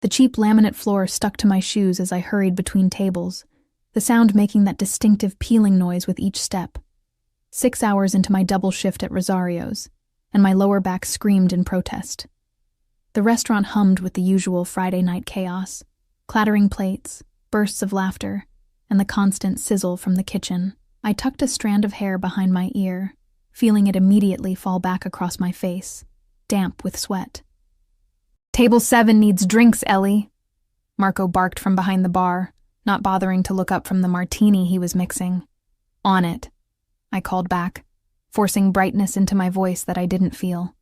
The cheap laminate floor stuck to my shoes as I hurried between tables, the sound making that distinctive peeling noise with each step. 6 hours into my double shift at Rosario's, and my lower back screamed in protest. The restaurant hummed with the usual Friday night chaos, clattering plates, bursts of laughter, and the constant sizzle from the kitchen. I tucked a strand of hair behind my ear, feeling it immediately fall back across my face, damp with sweat. "Table 7 needs drinks, Ellie," Marco barked from behind the bar, not bothering to look up from the martini he was mixing. "On it," I called back, forcing brightness into my voice that I didn't feel.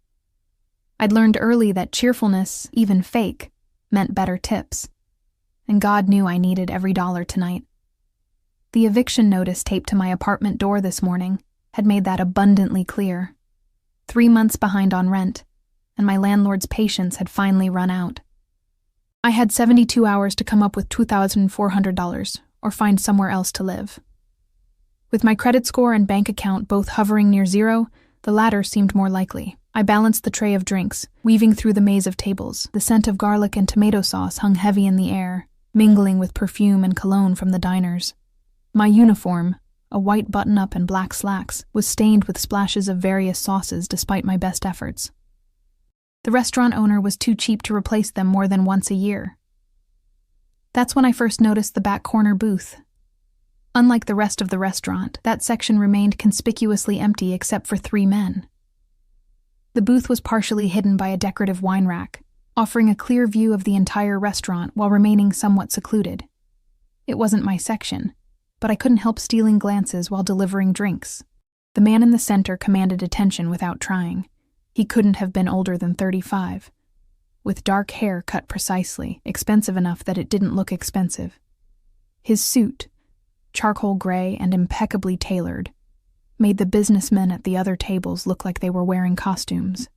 I'd learned early that cheerfulness, even fake, meant better tips, and God knew I needed every dollar tonight. The eviction notice taped to my apartment door this morning had made that abundantly clear. 3 months behind on rent, and my landlord's patience had finally run out. I had 72 hours to come up with $2,400 or find somewhere else to live. With my credit score and bank account both hovering near zero, the latter seemed more likely. I balanced the tray of drinks, weaving through the maze of tables. The scent of garlic and tomato sauce hung heavy in the air, mingling with perfume and cologne from the diners. My uniform, a white button-up and black slacks, was stained with splashes of various sauces despite my best efforts. The restaurant owner was too cheap to replace them more than once a year. That's when I first noticed the back corner booth. Unlike the rest of the restaurant, that section remained conspicuously empty except for 3 men. The booth was partially hidden by a decorative wine rack, offering a clear view of the entire restaurant while remaining somewhat secluded. It wasn't my section, but I couldn't help stealing glances while delivering drinks. The man in the center commanded attention without trying. He couldn't have been older than 35, with dark hair cut precisely, expensive enough that it didn't look expensive. His suit, charcoal gray and impeccably tailored, made the businessmen at the other tables look like they were wearing costumes.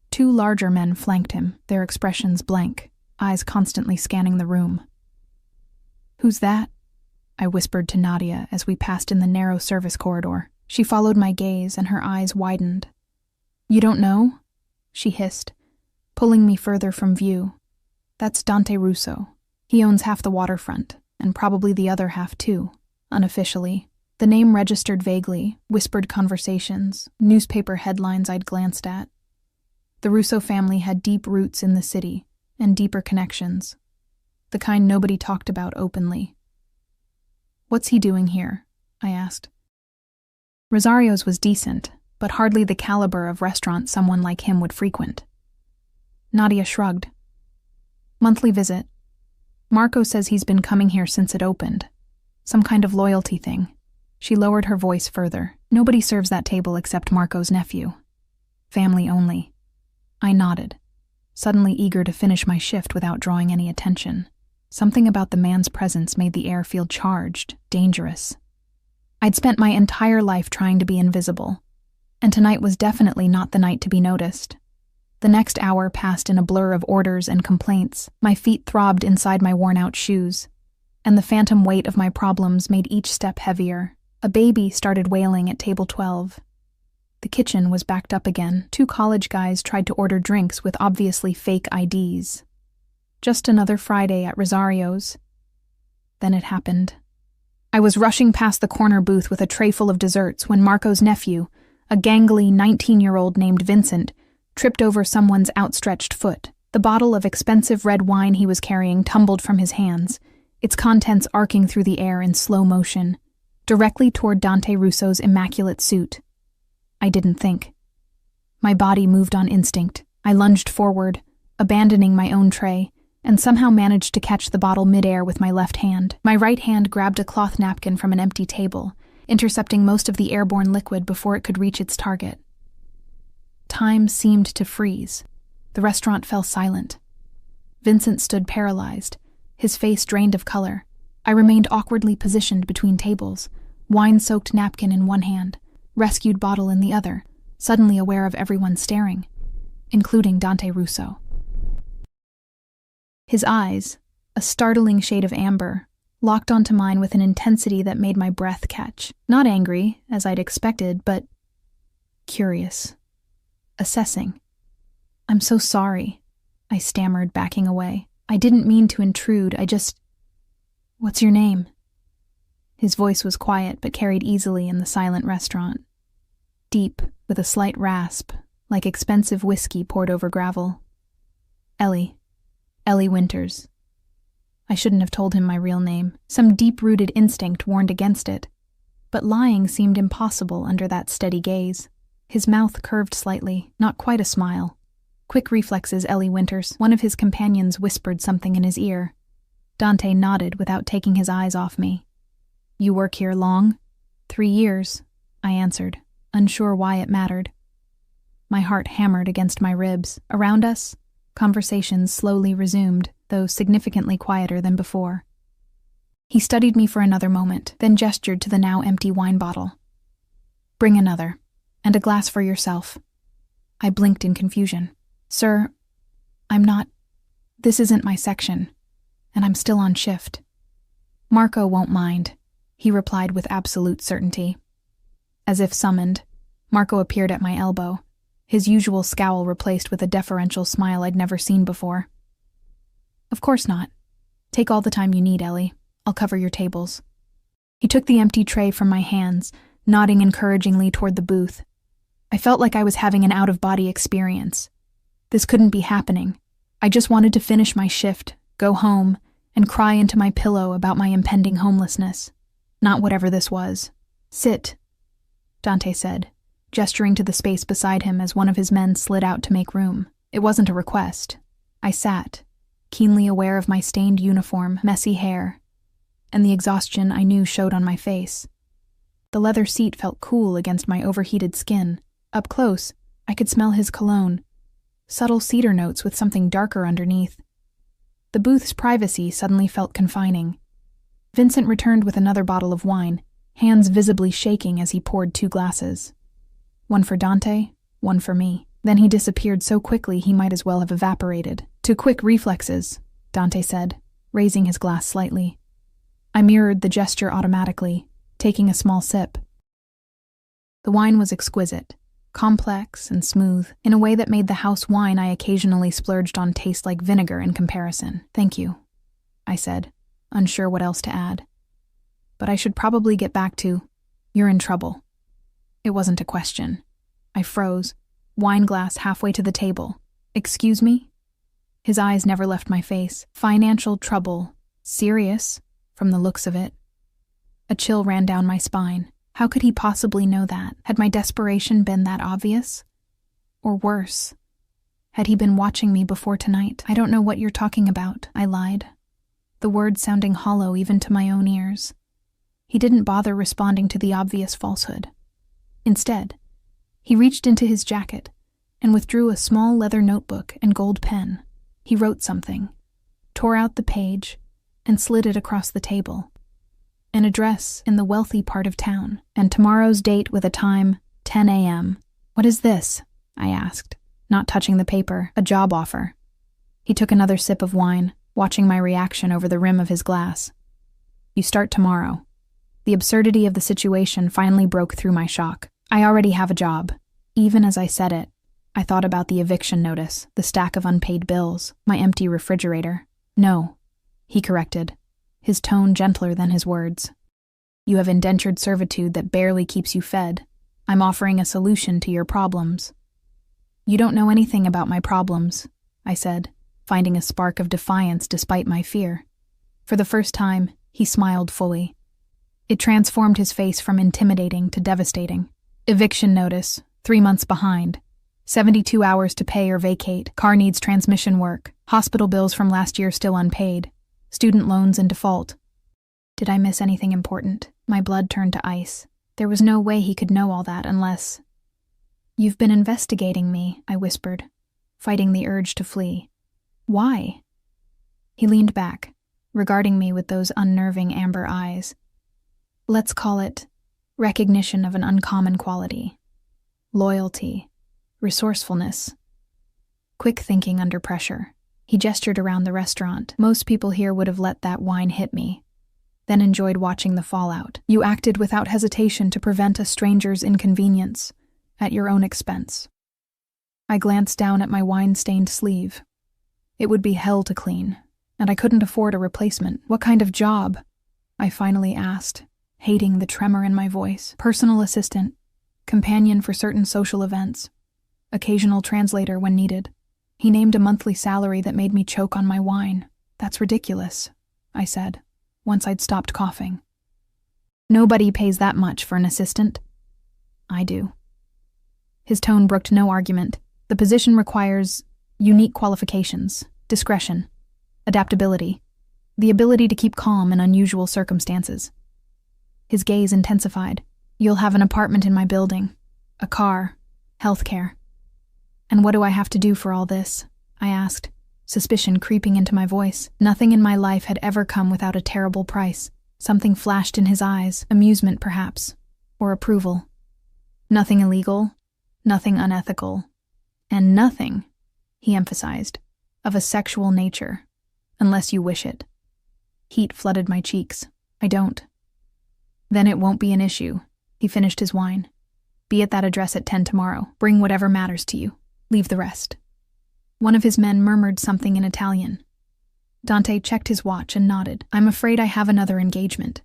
2 larger men flanked him, their expressions blank, eyes constantly scanning the room. "Who's that?" I whispered to Nadia as we passed in the narrow service corridor. She followed my gaze and her eyes widened. "You don't know?" she hissed, pulling me further from view. "That's Dante Russo. He owns half the waterfront, and probably the other half too, unofficially." The name registered vaguely, whispered conversations, newspaper headlines I'd glanced at. The Russo family had deep roots in the city, and deeper connections. The kind nobody talked about openly. "What's he doing here?" I asked. Rosario's was decent, but hardly the caliber of restaurant someone like him would frequent. Nadia shrugged. "Monthly visit. Marco says he's been coming here since it opened. Some kind of loyalty thing." She lowered her voice further. "Nobody serves that table except Marco's nephew. Family only." I nodded, suddenly eager to finish my shift without drawing any attention. Something about the man's presence made the air feel charged, dangerous. I'd spent my entire life trying to be invisible, and tonight was definitely not the night to be noticed. The next hour passed in a blur of orders and complaints. My feet throbbed inside my worn-out shoes, and the phantom weight of my problems made each step heavier. A baby started wailing at table 12. The kitchen was backed up again. 2 college guys tried to order drinks with obviously fake IDs. Just another Friday at Rosario's. Then it happened. I was rushing past the corner booth with a tray full of desserts when Marco's nephew, a gangly 19-year-old named Vincent, tripped over someone's outstretched foot. The bottle of expensive red wine he was carrying tumbled from his hands, its contents arcing through the air in slow motion, directly toward Dante Russo's immaculate suit. I didn't think. My body moved on instinct. I lunged forward, abandoning my own tray, and somehow managed to catch the bottle midair with my left hand. My right hand grabbed a cloth napkin from an empty table, intercepting most of the airborne liquid before it could reach its target. Time seemed to freeze. The restaurant fell silent. Vincent stood paralyzed, his face drained of color. I remained awkwardly positioned between tables, wine-soaked napkin in one hand, rescued bottle in the other, suddenly aware of everyone staring, including Dante Russo. His eyes, a startling shade of amber, locked onto mine with an intensity that made my breath catch. Not angry, as I'd expected, but curious. Assessing. "I'm so sorry," I stammered, backing away. I didn't mean to intrude, What's your name? His voice was quiet but carried easily in the silent restaurant. Deep, with a slight rasp, like expensive whiskey poured over gravel. Ellie Winters. I shouldn't have told him my real name. Some deep-rooted instinct warned against it. But lying seemed impossible under that steady gaze. His mouth curved slightly, not quite a smile. Quick reflexes, Ellie Winters. One of his companions whispered something in his ear. Dante nodded without taking his eyes off me. You work here long? 3 years, I answered, unsure why it mattered. My heart hammered against my ribs. Around us, conversations slowly resumed, though significantly quieter than before. He studied me for another moment, then gestured to the now empty wine bottle. Bring another, and a glass for yourself. I blinked in confusion. Sir, this isn't my section, and I'm still on shift. Marco won't mind, he replied with absolute certainty. As if summoned, Marco appeared at my elbow, his usual scowl replaced with a deferential smile I'd never seen before. Of course not. Take all the time you need, Ellie. I'll cover your tables. He took the empty tray from my hands, nodding encouragingly toward the booth. I felt like I was having an out-of-body experience. This couldn't be happening. I just wanted to finish my shift, go home, and cry into my pillow about my impending homelessness. Not whatever this was. Sit, Dante said, gesturing to the space beside him as one of his men slid out to make room. It wasn't a request. I sat, keenly aware of my stained uniform, messy hair, and the exhaustion I knew showed on my face. The leather seat felt cool against my overheated skin. Up close, I could smell his cologne, subtle cedar notes with something darker underneath. The booth's privacy suddenly felt confining. Vincent returned with another bottle of wine, hands visibly shaking as he poured 2 glasses. One for Dante, one for me. Then he disappeared so quickly he might as well have evaporated. 2 quick reflexes, Dante said, raising his glass slightly. I mirrored the gesture automatically, taking a small sip. The wine was exquisite, complex and smooth, in a way that made the house wine I occasionally splurged on taste like vinegar in comparison. Thank you, I said, unsure what else to add. But I should probably get back to, you're in trouble. It wasn't a question. I froze, wine glass halfway to the table. Excuse me? His eyes never left my face. Financial trouble. Serious, from the looks of it. A chill ran down my spine. How could he possibly know that? Had my desperation been that obvious? Or worse, had he been watching me before tonight? I don't know what you're talking about, I lied, the words sounding hollow even to my own ears. He didn't bother responding to the obvious falsehood. Instead, he reached into his jacket and withdrew a small leather notebook and gold pen. He wrote something, tore out the page, and slid it across the table. An address in the wealthy part of town, and tomorrow's date with a time, 10 a.m. What is this? I asked, not touching the paper. A job offer. He took another sip of wine, watching my reaction over the rim of his glass. You start tomorrow. The absurdity of the situation finally broke through my shock. I already have a job. Even as I said it, I thought about the eviction notice, the stack of unpaid bills, my empty refrigerator. No, he corrected, his tone gentler than his words. You have indentured servitude that barely keeps you fed. I'm offering a solution to your problems. You don't know anything about my problems, I said, finding a spark of defiance despite my fear. For the first time, he smiled fully. It transformed his face from intimidating to devastating. Eviction notice, 3 months behind. 72 hours to pay or vacate. Car needs transmission work. Hospital bills from last year still unpaid. Student loans in default. Did I miss anything important? My blood turned to ice. There was no way he could know all that unless... You've been investigating me, I whispered, fighting the urge to flee. Why? He leaned back, regarding me with those unnerving amber eyes. Let's call it recognition of an uncommon quality. Loyalty. Resourcefulness. Quick thinking under pressure. He gestured around the restaurant. Most people here would have let that wine hit me, then enjoyed watching the fallout. You acted without hesitation to prevent a stranger's inconvenience, at your own expense. I glanced down at my wine-stained sleeve. It would be hell to clean, and I couldn't afford a replacement. What kind of job? I finally asked, hating the tremor in my voice. Personal assistant, companion for certain social events, occasional translator when needed. He named a monthly salary that made me choke on my wine. That's ridiculous, I said, once I'd stopped coughing. Nobody pays that much for an assistant. I do. His tone brooked no argument. The position requires unique qualifications, discretion, adaptability, the ability to keep calm in unusual circumstances. His gaze intensified. You'll have an apartment in my building, a car, healthcare. And what do I have to do for all this? I asked, suspicion creeping into my voice. Nothing in my life had ever come without a terrible price. Something flashed in his eyes, amusement perhaps, or approval. Nothing illegal, nothing unethical, and nothing, he emphasized, of a sexual nature, unless you wish it. Heat flooded my cheeks. I don't. Then it won't be an issue. He finished his wine. Be at that address at 10 tomorrow. Bring whatever matters to you. Leave the rest. One of his men murmured something in Italian. Dante checked his watch and nodded. I'm afraid I have another engagement.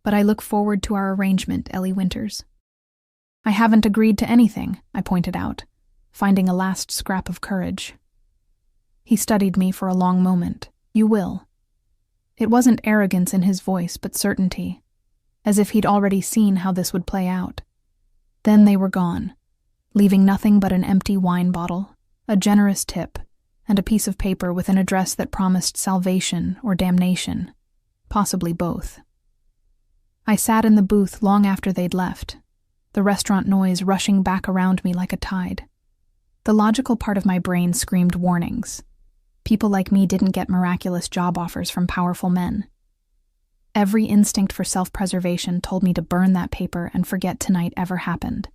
But I look forward to our arrangement, Ellie Winters. I haven't agreed to anything, I pointed out, finding a last scrap of courage. He studied me for a long moment. You will. It wasn't arrogance in his voice, but certainty, as if he'd already seen how this would play out. Then they were gone, leaving nothing but an empty wine bottle, a generous tip, and a piece of paper with an address that promised salvation or damnation, possibly both. I sat in the booth long after they'd left, the restaurant noise rushing back around me like a tide. The logical part of my brain screamed warnings. People like me didn't get miraculous job offers from powerful men. Every instinct for self-preservation told me to burn that paper and forget tonight ever happened.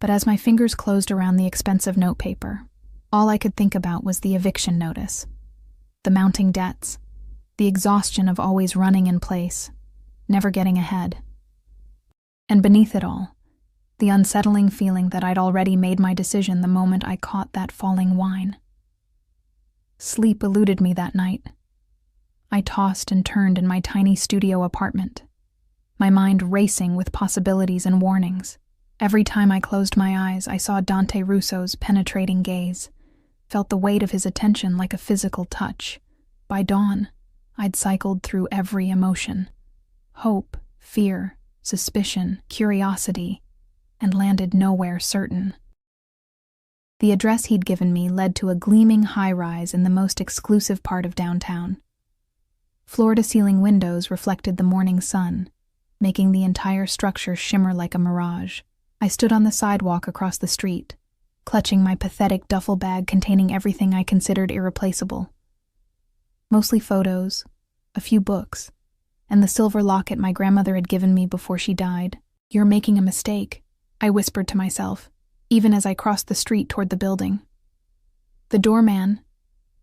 But as my fingers closed around the expensive notepaper, all I could think about was the eviction notice, the mounting debts, the exhaustion of always running in place, never getting ahead. And beneath it all, the unsettling feeling that I'd already made my decision the moment I caught that falling wine. Sleep eluded me that night. I tossed and turned in my tiny studio apartment, my mind racing with possibilities and warnings. Every time I closed my eyes, I saw Dante Russo's penetrating gaze, felt the weight of his attention like a physical touch. By dawn, I'd cycled through every emotion: hope, fear, suspicion, curiosity, and landed nowhere certain. The address he'd given me led to a gleaming high-rise in the most exclusive part of downtown. Floor-to-ceiling windows reflected the morning sun, making the entire structure shimmer like a mirage. I stood on the sidewalk across the street, clutching my pathetic duffel bag containing everything I considered irreplaceable. Mostly photos, a few books, and the silver locket my grandmother had given me before she died. You're making a mistake, I whispered to myself, even as I crossed the street toward the building. The doorman,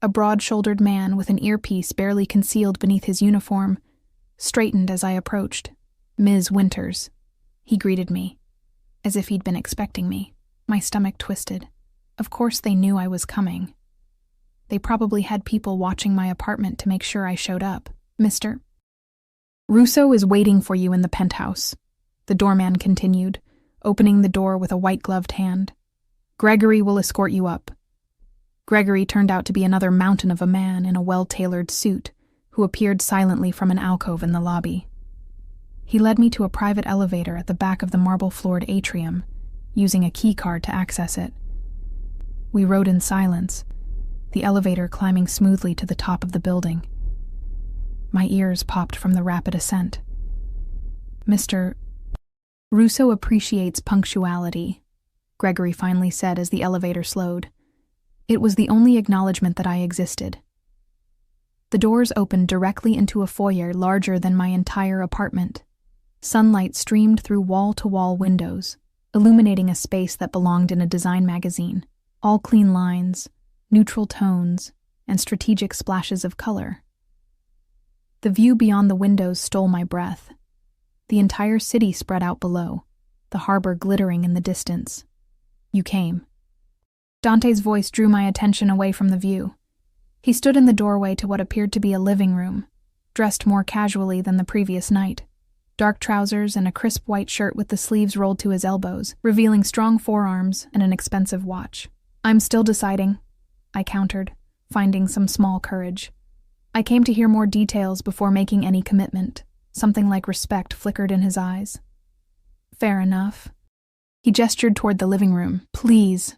a broad-shouldered man with an earpiece barely concealed beneath his uniform, straightened as I approached. Ms. Winters, he greeted me, as if he'd been expecting me. My stomach twisted. Of course they knew I was coming. They probably had people watching my apartment to make sure I showed up. Mr. Russo is waiting for you in the penthouse, the doorman continued, opening the door with a white-gloved hand. Gregory will escort you up. Gregory turned out to be another mountain of a man in a well-tailored suit, who appeared silently from an alcove in the lobby. He led me to a private elevator at the back of the marble-floored atrium, using a keycard to access it. We rode in silence, the elevator climbing smoothly to the top of the building. My ears popped from the rapid ascent. Mr. Russo appreciates punctuality, Gregory finally said as the elevator slowed. It was the only acknowledgement that I existed. The doors opened directly into a foyer larger than my entire apartment. Sunlight streamed through wall-to-wall windows, illuminating a space that belonged in a design magazine. All clean lines, neutral tones, and strategic splashes of color. The view beyond the windows stole my breath. The entire city spread out below, the harbor glittering in the distance. You came. Dante's voice drew my attention away from the view. He stood in the doorway to what appeared to be a living room, dressed more casually than the previous night. Dark trousers and a crisp white shirt with the sleeves rolled to his elbows, revealing strong forearms and an expensive watch. "I'm still deciding," I countered, finding some small courage. I came to hear more details before making any commitment. Something like respect flickered in his eyes. "Fair enough." He gestured toward the living room. "Please."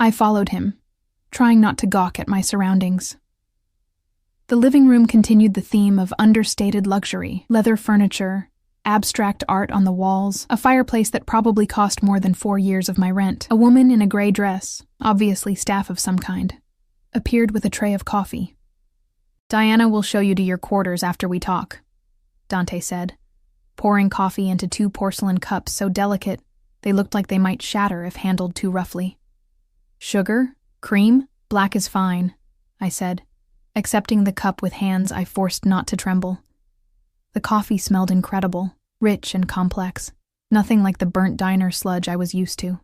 I followed him, trying not to gawk at my surroundings. The living room continued the theme of understated luxury, leather furniture, abstract art on the walls, a fireplace that probably cost more than 4 years of my rent. A woman in a gray dress, obviously staff of some kind, appeared with a tray of coffee. "Diana will show you to your quarters after we talk," Dante said, pouring coffee into 2 porcelain cups so delicate they looked like they might shatter if handled too roughly. "Sugar? Cream? Black is fine," I said, accepting the cup with hands I forced not to tremble. The coffee smelled incredible, rich and complex, nothing like the burnt diner sludge I was used to.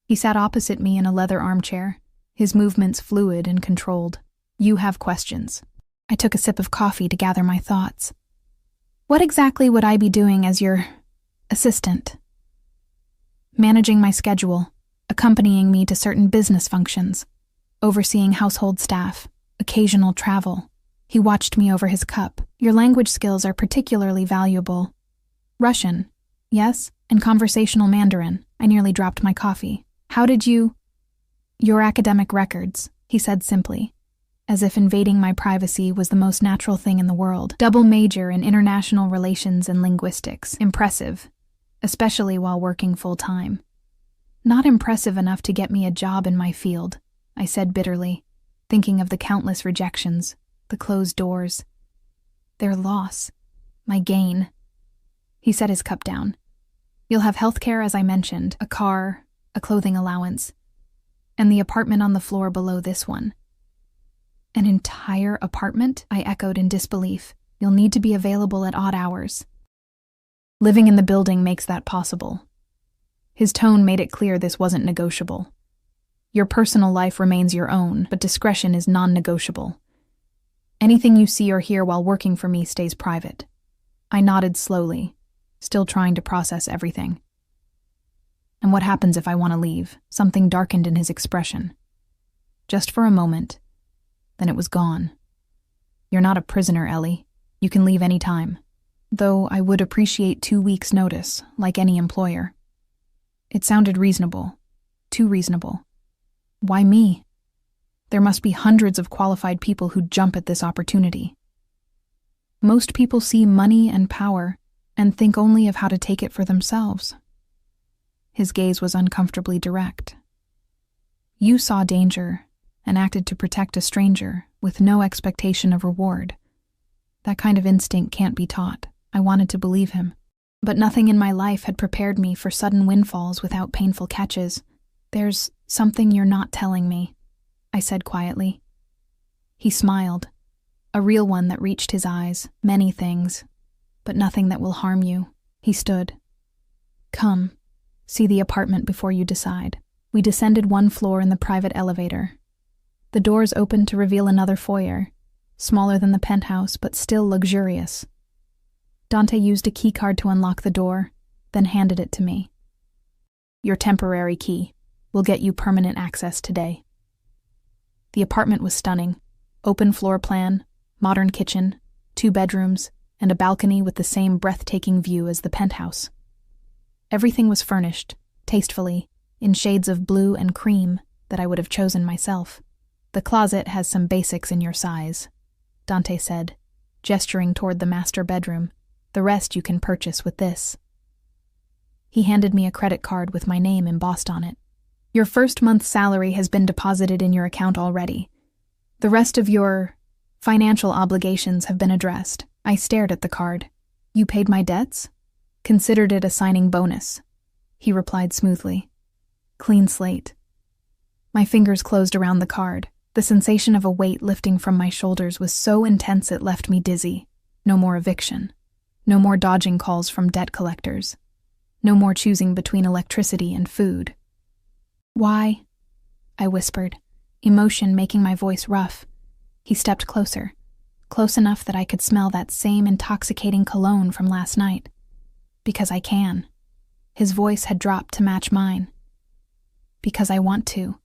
He sat opposite me in a leather armchair, his movements fluid and controlled. "You have questions." I took a sip of coffee to gather my thoughts. "What exactly would I be doing as your assistant?" "Managing my schedule, accompanying me to certain business functions, overseeing household staff, occasional travel." He watched me over his cup. "Your language skills are particularly valuable." "Russian, yes, and conversational Mandarin." I nearly dropped my coffee. "How did you—" "Your academic records," he said simply, as if invading my privacy was the most natural thing in the world. "Double major in international relations and linguistics. Impressive, especially while working full-time." "Not impressive enough to get me a job in my field," I said bitterly, thinking of the countless rejections, the closed doors, their loss, my gain. He set his cup down. "You'll have health care, as I mentioned, a car, a clothing allowance, and the apartment on the floor below this one." "An entire apartment?" I echoed in disbelief. "You'll need to be available at odd hours." "Living in the building makes that possible." His tone made it clear this wasn't negotiable. "Your personal life remains your own, but discretion is non-negotiable. Anything you see or hear while working for me stays private." I nodded slowly, still trying to process everything. "And what happens if I want to leave?" Something darkened in his expression. Just for a moment, then it was gone. "You're not a prisoner, Ellie. You can leave any time. Though I would appreciate 2 weeks' notice, like any employer." It sounded reasonable. Too reasonable. Why me? There must be hundreds of qualified people who jump at this opportunity. Most people see money and power and think only of how to take it for themselves. His gaze was uncomfortably direct. "You saw danger and acted to protect a stranger with no expectation of reward. That kind of instinct can't be taught." I wanted to believe him. But nothing in my life had prepared me for sudden windfalls without painful catches. "There's something you're not telling me," I said quietly. He smiled, a real one that reached his eyes. "Many things, but nothing that will harm you." He stood. "Come, see the apartment before you decide." We descended 1 floor in the private elevator. The doors opened to reveal another foyer, smaller than the penthouse, but still luxurious. Dante used a keycard to unlock the door, then handed it to me. "Your temporary key will get you permanent access today." The apartment was stunning. Open floor plan, modern kitchen, 2 bedrooms, and a balcony with the same breathtaking view as the penthouse. Everything was furnished, tastefully, in shades of blue and cream that I would have chosen myself. "The closet has some basics in your size," Dante said, gesturing toward the master bedroom. "The rest you can purchase with this." He handed me a credit card with my name embossed on it. "Your first month's salary has been deposited in your account already. The rest of your financial obligations have been addressed." I stared at the card. "You paid my debts?" "Considered it a signing bonus," he replied smoothly. "Clean slate." My fingers closed around the card. The sensation of a weight lifting from my shoulders was so intense it left me dizzy. No more eviction. No more dodging calls from debt collectors. No more choosing between electricity and food. "Why?" I whispered, emotion making my voice rough. He stepped closer, close enough that I could smell that same intoxicating cologne from last night. Because I can. His voice had dropped to match mine. Because I want to.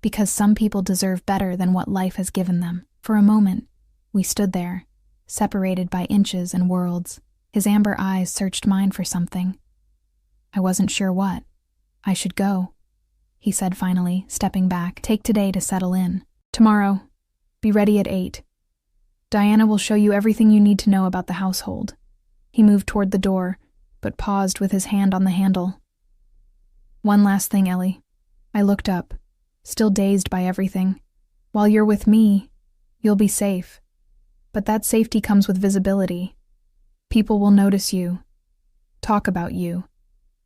Because some people deserve better than what life has given them. For a moment, we stood there, separated by inches and worlds. His amber eyes searched mine for something. I wasn't sure what. I should go, he said finally, stepping back. Take today to settle in. Tomorrow, be ready at 8. Diana will show you everything you need to know about the household. He moved toward the door, but paused with his hand on the handle. One last thing, Ellie. I looked up, still dazed by everything. While you're with me, you'll be safe. But that safety comes with visibility. People will notice you, talk about you.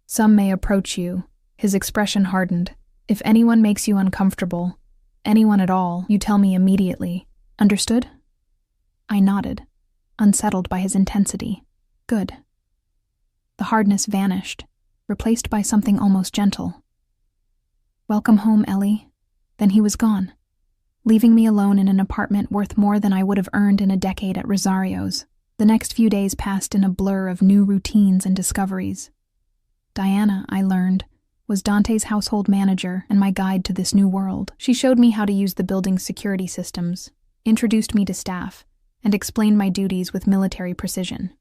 Some may approach you. His expression hardened. If anyone makes you uncomfortable, anyone at all, you tell me immediately. Understood? I nodded, unsettled by his intensity. Good. The hardness vanished, replaced by something almost gentle. Welcome home, Ellie. Then he was gone, leaving me alone in an apartment worth more than I would have earned in a decade at Rosario's. The next few days passed in a blur of new routines and discoveries. Diana, I learned, was Dante's household manager and my guide to this new world. She showed me how to use the building's security systems, introduced me to staff, and explained my duties with military precision.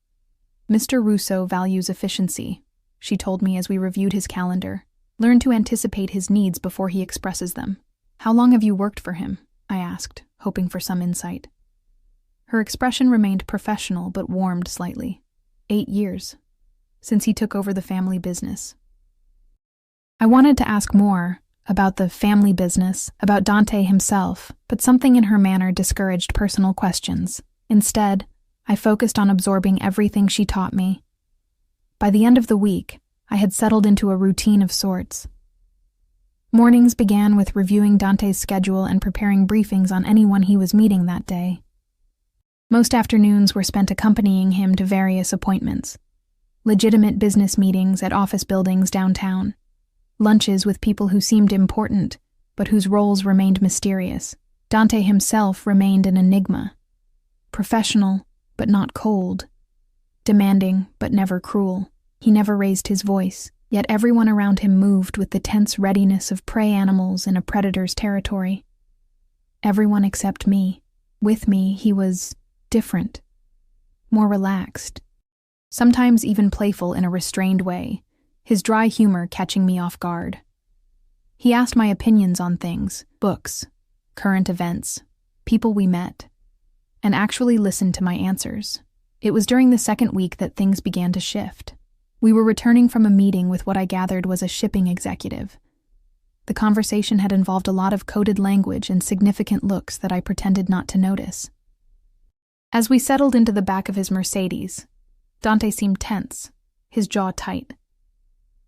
Mr. Russo values efficiency, she told me as we reviewed his calendar. Learn to anticipate his needs before he expresses them. How long have you worked for him? I asked, hoping for some insight. Her expression remained professional but warmed slightly. 8 years, since he took over the family business. I wanted to ask more about the family business, about Dante himself, but something in her manner discouraged personal questions. Instead, I focused on absorbing everything she taught me. By the end of the week, I had settled into a routine of sorts. Mornings began with reviewing Dante's schedule and preparing briefings on anyone he was meeting that day. Most afternoons were spent accompanying him to various appointments. Legitimate business meetings at office buildings downtown. Lunches with people who seemed important, but whose roles remained mysterious. Dante himself remained an enigma. Professional, but not cold. Demanding, but never cruel. He never raised his voice, yet everyone around him moved with the tense readiness of prey animals in a predator's territory. Everyone except me. With me, he was different. More relaxed. Sometimes even playful in a restrained way, his dry humor catching me off guard. He asked my opinions on things, books, current events, people we met, and actually listened to my answers. It was during the second week that things began to shift. We were returning from a meeting with what I gathered was a shipping executive. The conversation had involved a lot of coded language and significant looks that I pretended not to notice. As we settled into the back of his Mercedes, Dante seemed tense, his jaw tight.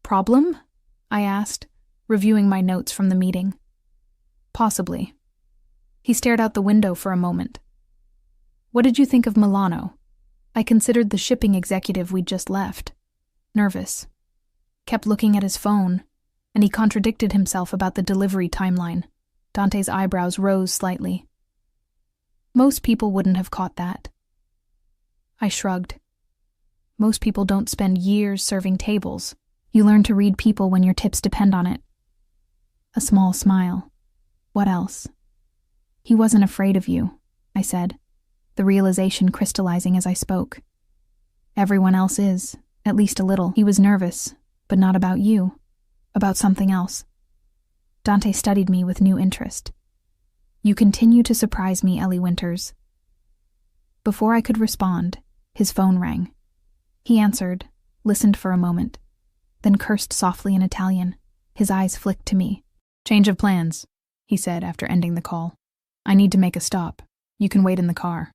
Problem? I asked, reviewing my notes from the meeting. Possibly. He stared out the window for a moment. What did you think of Milano? I considered the shipping executive we'd just left. Nervous. Kept looking at his phone, and he contradicted himself about the delivery timeline. Dante's eyebrows rose slightly. Most people wouldn't have caught that. I shrugged. Most people don't spend years serving tables. You learn to read people when your tips depend on it. A small smile. What else? He wasn't afraid of you, I said, the realization crystallizing as I spoke. Everyone else is, at least a little. He was nervous, but not about you, about something else. Dante studied me with new interest. You continue to surprise me, Ellie Winters. Before I could respond, his phone rang. He answered, listened for a moment, then cursed softly in Italian. His eyes flicked to me. Change of plans, he said after ending the call. I need to make a stop. You can wait in the car.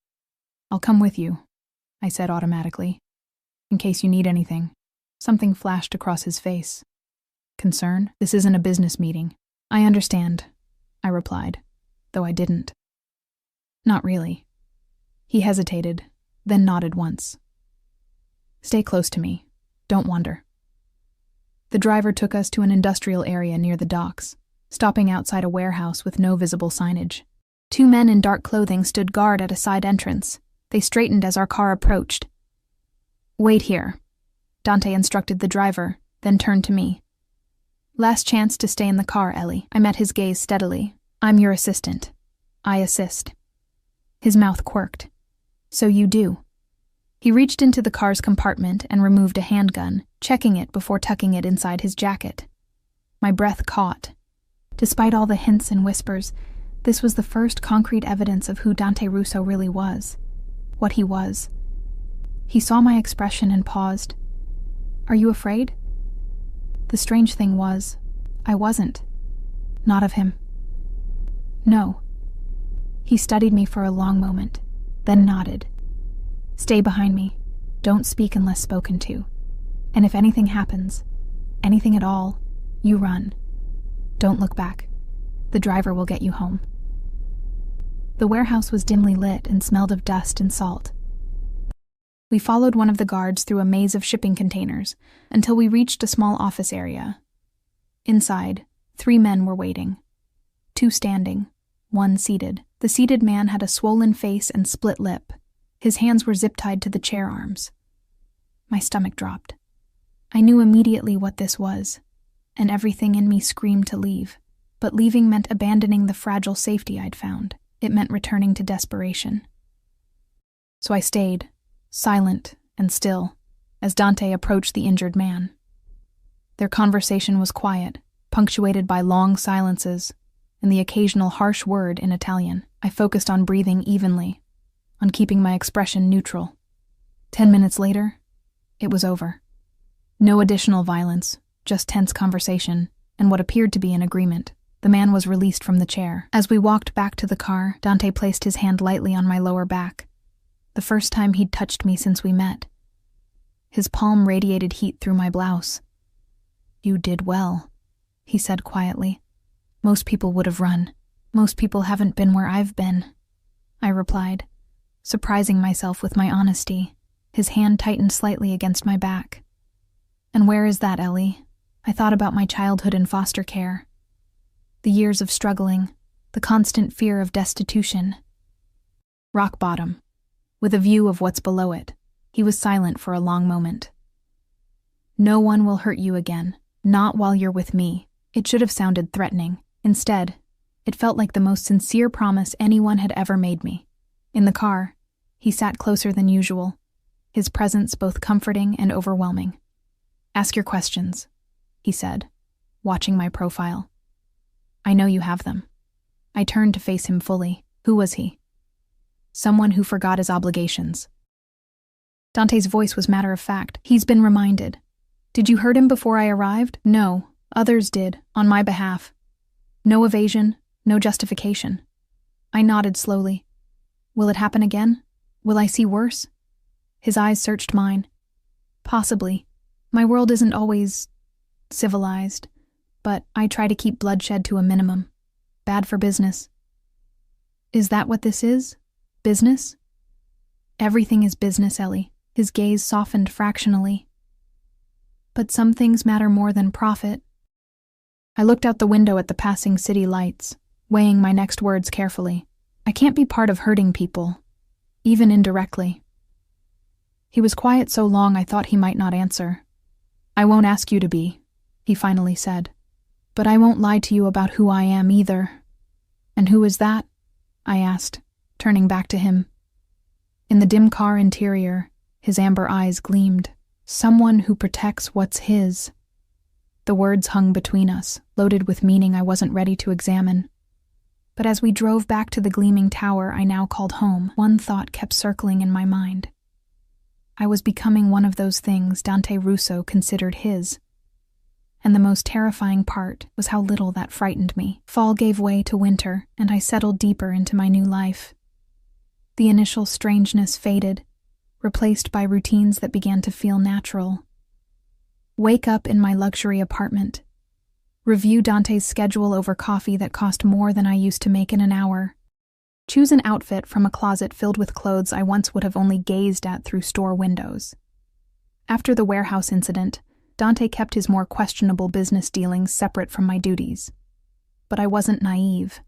I'll come with you, I said automatically. In case you need anything. Something flashed across his face. Concern? This isn't a business meeting. I understand, I replied, though I didn't. Not really. He hesitated, then nodded once. Stay close to me. Don't wander. The driver took us to an industrial area near the docks, stopping outside a warehouse with no visible signage. 2 men in dark clothing stood guard at a side entrance. They straightened as our car approached. "Wait here," Dante instructed the driver, then turned to me. "Last chance to stay in the car, Ellie." I met his gaze steadily. "I'm your assistant. I assist." His mouth quirked. "So you do." He reached into the car's compartment and removed a handgun, checking it before tucking it inside his jacket. My breath caught. Despite all the hints and whispers, this was the first concrete evidence of who Dante Russo really was. What he was. He saw my expression and paused. "Are you afraid?" The strange thing was, I wasn't. Not of him. No. He studied me for a long moment, then nodded. "Stay behind me. Don't speak unless spoken to. And if anything happens, anything at all, you run. Don't look back. The driver will get you home." The warehouse was dimly lit and smelled of dust and salt. We followed one of the guards through a maze of shipping containers until we reached a small office area. Inside, 3 men were waiting. 2 standing, 1 seated. The seated man had a swollen face and split lip. His hands were zip-tied to the chair arms. My stomach dropped. I knew immediately what this was, and everything in me screamed to leave. But leaving meant abandoning the fragile safety I'd found. It meant returning to desperation. So I stayed, silent and still, as Dante approached the injured man. Their conversation was quiet, punctuated by long silences and the occasional harsh word in Italian. I focused on breathing evenly, on keeping my expression neutral. 10 minutes later, it was over. No additional violence, just tense conversation, and what appeared to be an agreement. The man was released from the chair. As we walked back to the car, Dante placed his hand lightly on my lower back. The first time he'd touched me since we met. His palm radiated heat through my blouse. "You did well," he said quietly. "Most people would have run. Most people haven't been where I've been," I replied, surprising myself with my honesty. His hand tightened slightly against my back. "And where is that, Ellie?" I thought about my childhood in foster care. The years of struggling, the constant fear of destitution. Rock bottom, with a view of what's below it. He was silent for a long moment. "No one will hurt you again, not while you're with me." It should have sounded threatening. Instead, it felt like the most sincere promise anyone had ever made me. In the car, he sat closer than usual, his presence both comforting and overwhelming. "Ask your questions," he said, watching my profile. "I know you have them." I turned to face him fully. Who was he? Someone who forgot his obligations. Dante's voice was matter-of-fact. "He's been reminded." "Did you hurt him before I arrived?" "No, others did, on my behalf. No evasion, no justification." I nodded slowly. "Will it happen again? Will I see worse?" His eyes searched mine. "Possibly. My world isn't always civilized, but I try to keep bloodshed to a minimum. Bad for business." "Is that what this is? Business?" "Everything is business, Ellie." His gaze softened fractionally. "But some things matter more than profit." I looked out the window at the passing city lights, weighing my next words carefully. I can't be part of hurting people, even indirectly. He was quiet so long I thought he might not answer. "I won't ask you to be," he finally said. "But I won't lie to you about who I am either." "And who is that?" I asked, turning back to him. In the dim car interior, his amber eyes gleamed. "Someone who protects what's his." The words hung between us, loaded with meaning I wasn't ready to examine. But as we drove back to the gleaming tower I now called home, one thought kept circling in my mind. I was becoming one of those things Dante Russo considered his. And the most terrifying part was how little that frightened me. Fall gave way to winter, and I settled deeper into my new life. The initial strangeness faded, replaced by routines that began to feel natural. Wake up in my luxury apartment. Review Dante's schedule over coffee that cost more than I used to make in an hour. Choose an outfit from a closet filled with clothes I once would have only gazed at through store windows. After the warehouse incident, Dante kept his more questionable business dealings separate from my duties. But I wasn't naive.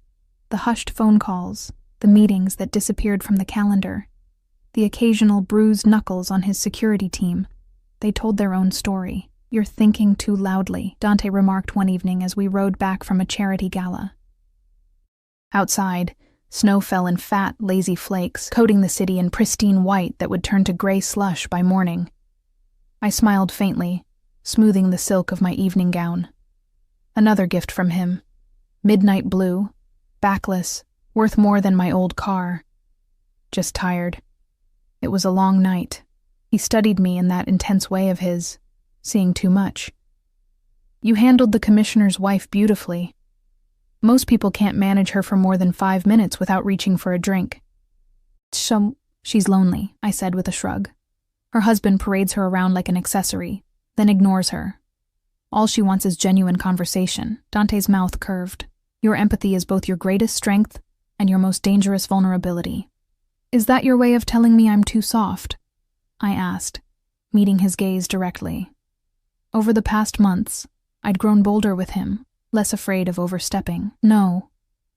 The the hushed phone calls, the meetings that disappeared from the calendar, the occasional bruised knuckles on his security team. They told their own story. "You're thinking too loudly," Dante remarked one evening as we rode back from a charity gala. Outside, snow fell in fat, lazy flakes, coating the city in pristine white that would turn to gray slush by morning. I smiled faintly, smoothing the silk of my evening gown. Another gift from him. Midnight blue, backless, worth more than my old car. Just tired. It was a long night. He studied me in that intense way of his, seeing too much. "You handled the commissioner's wife beautifully. Most people can't manage her for more than 5 minutes without reaching for a drink." She's lonely," I said with a shrug. "Her husband parades her around like an accessory, then ignores her. All she wants is genuine conversation." Dante's mouth curved. "Your empathy is both your greatest strength and your most dangerous vulnerability." "Is that your way of telling me I'm too soft?" I asked, meeting his gaze directly. Over the past months, I'd grown bolder with him, less afraid of overstepping. "No,"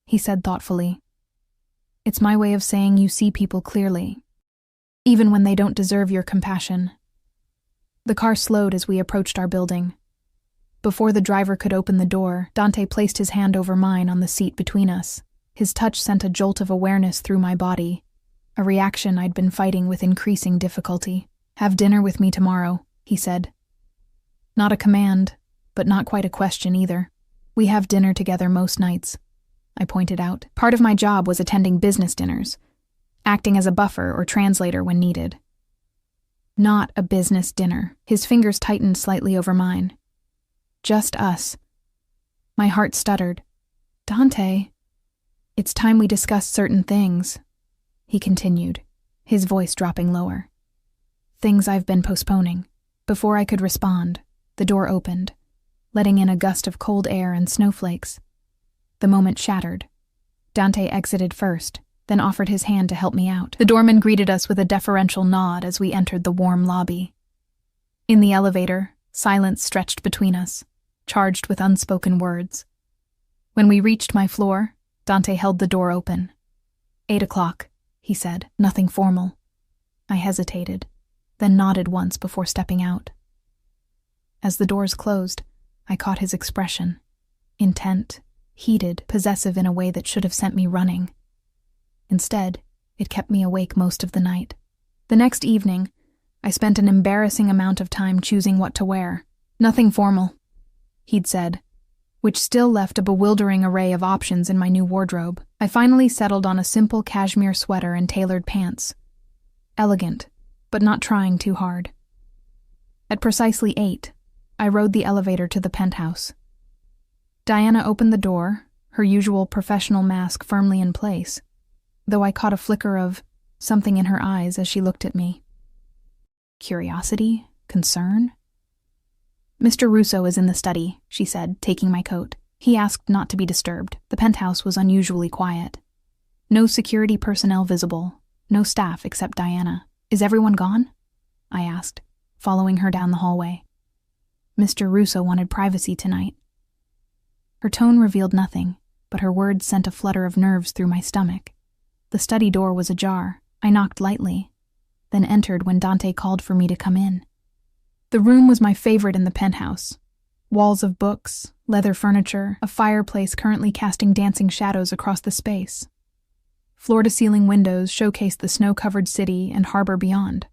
he said thoughtfully. "It's my way of saying you see people clearly, even when they don't deserve your compassion." The car slowed as we approached our building. Before the driver could open the door, Dante placed his hand over mine on the seat between us. His touch sent a jolt of awareness through my body, a reaction I'd been fighting with increasing difficulty. "Have dinner with me tomorrow," he said. Not a command, but not quite a question either. "We have dinner together most nights," I pointed out. Part of my job was attending business dinners, acting as a buffer or translator when needed. Not a business dinner. His fingers tightened slightly over mine. "Just us." My heart stuttered. "Dante, it's time we discussed certain things," he continued, his voice dropping lower. "Things I've been postponing." Before I could respond, the door opened, letting in a gust of cold air and snowflakes. The moment shattered. Dante exited first, then offered his hand to help me out. The doorman greeted us with a deferential nod as we entered the warm lobby. In the elevator, silence stretched between us, charged with unspoken words. When we reached my floor, Dante held the door open. 8 o'clock, he said, nothing formal. I hesitated, then nodded once before stepping out. As the doors closed, I caught his expression. Intent, heated, possessive in a way that should have sent me running. Instead, it kept me awake most of the night. The next evening, I spent an embarrassing amount of time choosing what to wear. "Nothing formal," he'd said, which still left a bewildering array of options in my new wardrobe. I finally settled on a simple cashmere sweater and tailored pants. Elegant, but not trying too hard. At precisely 8, I rode the elevator to the penthouse. Diana opened the door, her usual professional mask firmly in place, though I caught a flicker of something in her eyes as she looked at me. Curiosity? Concern? "Mr. Russo is in the study," she said, taking my coat. He asked not to be disturbed. The penthouse was unusually quiet. No security personnel visible, no staff except Diana. "Is everyone gone?" I asked, following her down the hallway. "Mr. Russo wanted privacy tonight." Her tone revealed nothing, but her words sent a flutter of nerves through my stomach. The study door was ajar. I knocked lightly, then entered when Dante called for me to come in. The room was my favorite in the penthouse. Walls of books, leather furniture, a fireplace currently casting dancing shadows across the space. Floor-to-ceiling windows showcased the snow-covered city and harbor beyond.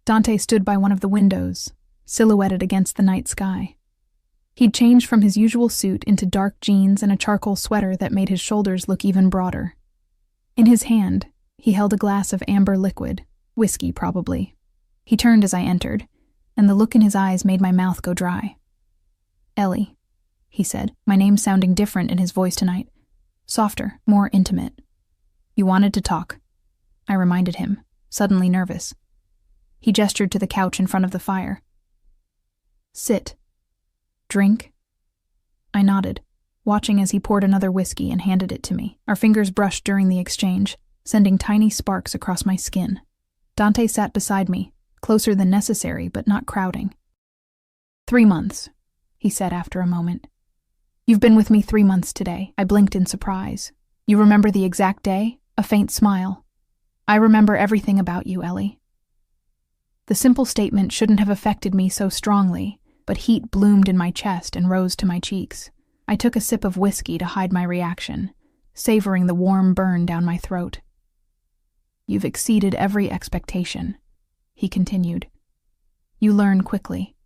Dante stood by one of the windows, silhouetted against the night sky. He'd changed from his usual suit into dark jeans and a charcoal sweater that made his shoulders look even broader. In his hand, he held a glass of amber liquid, whiskey probably. He turned as I entered, and the look in his eyes made my mouth go dry. "Ellie," he said, my name sounding different in his voice tonight. Softer, more intimate. "You wanted to talk," I reminded him, suddenly nervous. He gestured to the couch in front of the fire. "Sit. Drink?" I nodded, watching as he poured another whiskey and handed it to me. Our fingers brushed during the exchange, sending tiny sparks across my skin. Dante sat beside me, closer than necessary, but not crowding. 3 months, he said after a moment. "You've been with me 3 months today." I blinked in surprise. You remember the exact day? A faint smile. I remember everything about you, Ellie. The simple statement shouldn't have affected me so strongly, but heat bloomed in my chest and rose to my cheeks. I took a sip of whiskey to hide my reaction, savoring the warm burn down my throat. You've exceeded every expectation, he continued. You learn quickly.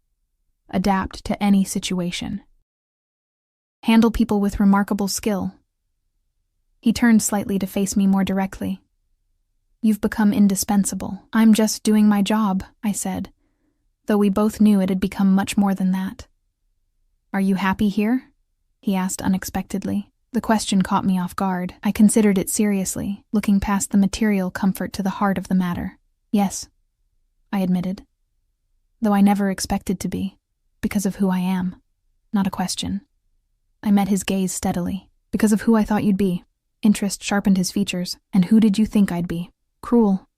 Adapt to any situation. Handle people with remarkable skill. He turned slightly to face me more directly. You've become indispensable. I'm just doing my job, I said, though we both knew it had become much more than that. Are you happy here? He asked unexpectedly. The question caught me off guard. I considered it seriously, looking past the material comfort to the heart of the matter. Yes, I admitted, though I never expected to be, because of who I am. Not a question. I met his gaze steadily. Because of who I thought you'd be. Interest sharpened his features. And who did you think I'd be? Cruel,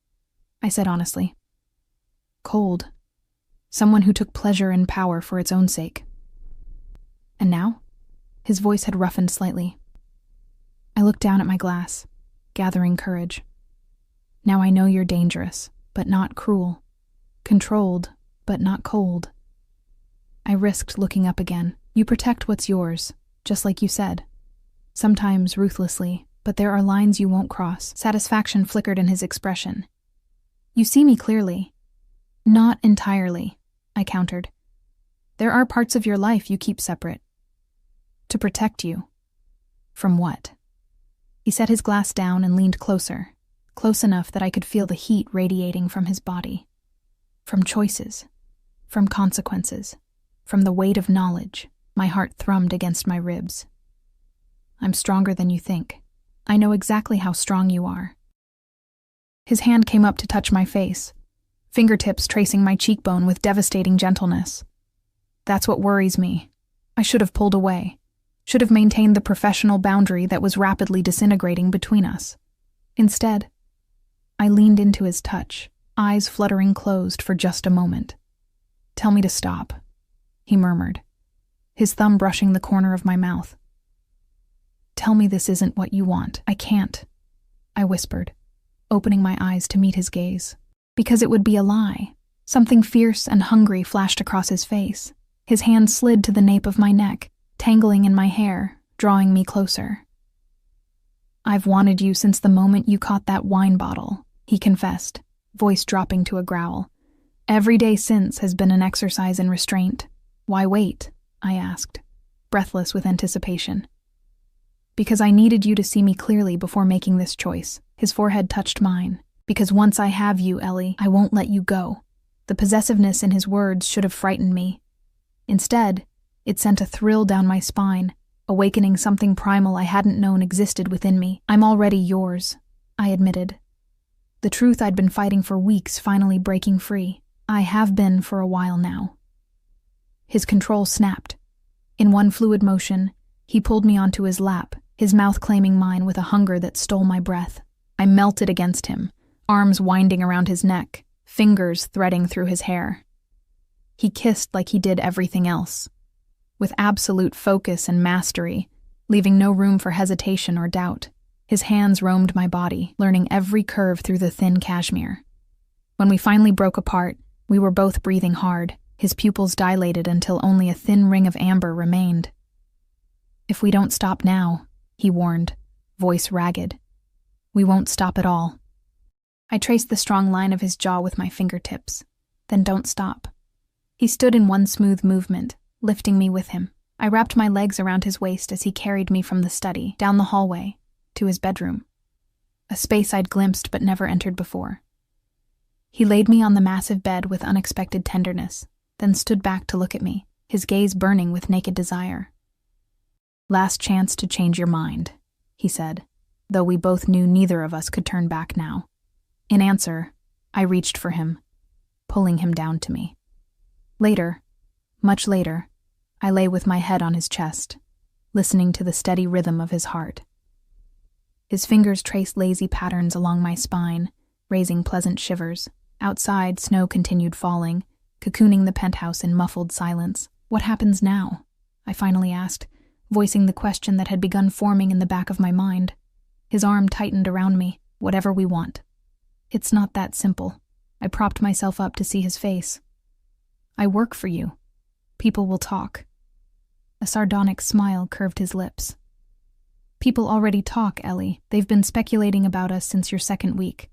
I said honestly. Cold. Someone who took pleasure in power for its own sake. And now? His voice had roughened slightly. I looked down at my glass, gathering courage. Now I know you're dangerous, but not cruel. Controlled, but not cold. I risked looking up again. You protect what's yours, just like you said. Sometimes ruthlessly, but there are lines you won't cross. Satisfaction flickered in his expression. You see me clearly. Not entirely, I countered. There are parts of your life you keep separate. To protect you. From what? He set his glass down and leaned closer, close enough that I could feel the heat radiating from his body. From choices. From consequences. From the weight of knowledge. My heart thrummed against my ribs. I'm stronger than you think. I know exactly how strong you are. His hand came up to touch my face, fingertips tracing my cheekbone with devastating gentleness. That's what worries me. I should have pulled away. Should have maintained the professional boundary that was rapidly disintegrating between us. Instead, I leaned into his touch, eyes fluttering closed for just a moment. Tell me to stop, he murmured, his thumb brushing the corner of my mouth. Tell me this isn't what you want. I can't, I whispered, opening my eyes to meet his gaze. Because it would be a lie. Something fierce and hungry flashed across his face. His hand slid to the nape of my neck, tangling in my hair, drawing me closer. I've wanted you since the moment you caught that wine bottle, he confessed, voice dropping to a growl. Every day since has been an exercise in restraint. Why wait? I asked, breathless with anticipation. Because I needed you to see me clearly before making this choice. His forehead touched mine. Because once I have you, Ellie, I won't let you go. The possessiveness in his words should have frightened me. Instead, it sent a thrill down my spine, awakening something primal I hadn't known existed within me. I'm already yours, I admitted. The truth I'd been fighting for weeks finally breaking free. I have been for a while now. His control snapped. In one fluid motion, he pulled me onto his lap, his mouth claiming mine with a hunger that stole my breath. I melted against him, arms winding around his neck, fingers threading through his hair. He kissed like he did everything else, with absolute focus and mastery, leaving no room for hesitation or doubt. His hands roamed my body, learning every curve through the thin cashmere. When we finally broke apart, we were both breathing hard, his pupils dilated until only a thin ring of amber remained. If we don't stop now, he warned, voice ragged, we won't stop at all. I traced the strong line of his jaw with my fingertips. Then don't stop. He stood in one smooth movement, lifting me with him. I wrapped my legs around his waist as he carried me from the study, down the hallway, to his bedroom, a space I'd glimpsed but never entered before. He laid me on the massive bed with unexpected tenderness, then stood back to look at me, his gaze burning with naked desire. Last chance to change your mind, he said, though we both knew neither of us could turn back now. In answer, I reached for him, pulling him down to me. Later, much later, I lay with my head on his chest, listening to the steady rhythm of his heart. His fingers traced lazy patterns along my spine, raising pleasant shivers. Outside, snow continued falling, cocooning the penthouse in muffled silence. What happens now? I finally asked, voicing the question that had begun forming in the back of my mind. His arm tightened around me. Whatever we want. It's not that simple. I propped myself up to see his face. I work for you. People will talk. A sardonic smile curved his lips. People already talk, Ellie. They've been speculating about us since your second week.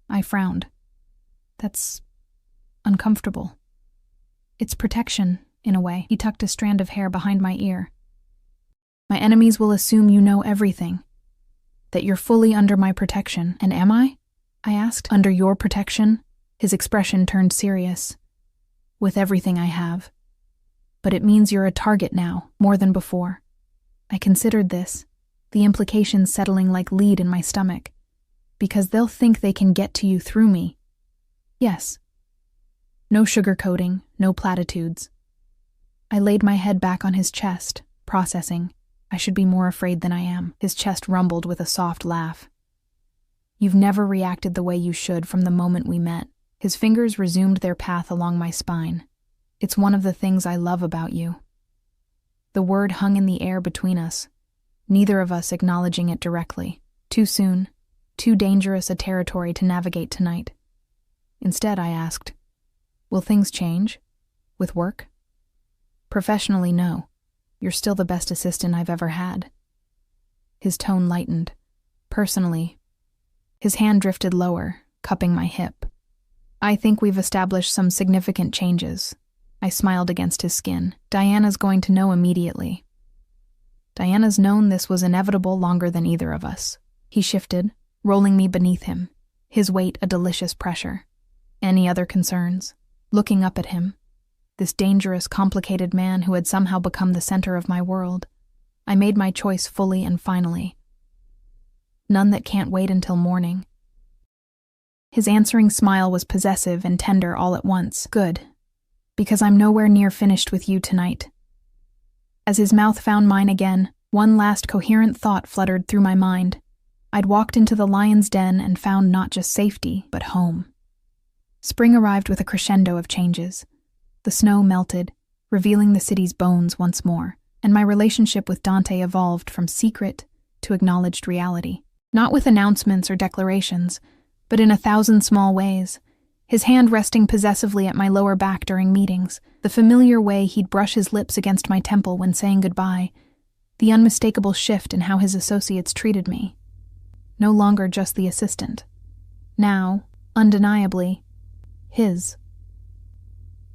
I frowned. That's uncomfortable. It's protection, in a way. He tucked a strand of hair behind my ear. My enemies will assume you know everything. That you're fully under my protection. And am I? I asked. Under your protection? His expression turned serious. With everything I have. But it means you're a target now, more than before. I considered this, the implications settling like lead in my stomach. Because they'll think they can get to you through me. Yes. No sugarcoating, no platitudes. I laid my head back on his chest, processing. I should be more afraid than I am. His chest rumbled with a soft laugh. You've never reacted the way you should from the moment we met. His fingers resumed their path along my spine. It's one of the things I love about you. The word hung in the air between us, neither of us acknowledging it directly. Too soon, too dangerous a territory to navigate tonight. Instead, I asked, will things change? With work? Professionally, no. You're still the best assistant I've ever had. His tone lightened. Personally, his hand drifted lower, cupping my hip. I think we've established some significant changes. I smiled against his skin. Diana's going to know immediately. Diana's known this was inevitable longer than either of us. He shifted, rolling me beneath him, his weight a delicious pressure. Any other concerns? Looking up at him, this dangerous, complicated man who had somehow become the center of my world, I made my choice fully and finally. None that can't wait until morning. His answering smile was possessive and tender all at once. Good. Because I'm nowhere near finished with you tonight. As his mouth found mine again, one last coherent thought fluttered through my mind. I'd walked into the lion's den and found not just safety, but home. Spring arrived with a crescendo of changes. The snow melted, revealing the city's bones once more, and my relationship with Dante evolved from secret to acknowledged reality. Not with announcements or declarations, but in 1,000 small ways. His hand resting possessively at my lower back during meetings, the familiar way he'd brush his lips against my temple when saying goodbye, the unmistakable shift in how his associates treated me. No longer just the assistant. Now, undeniably, his.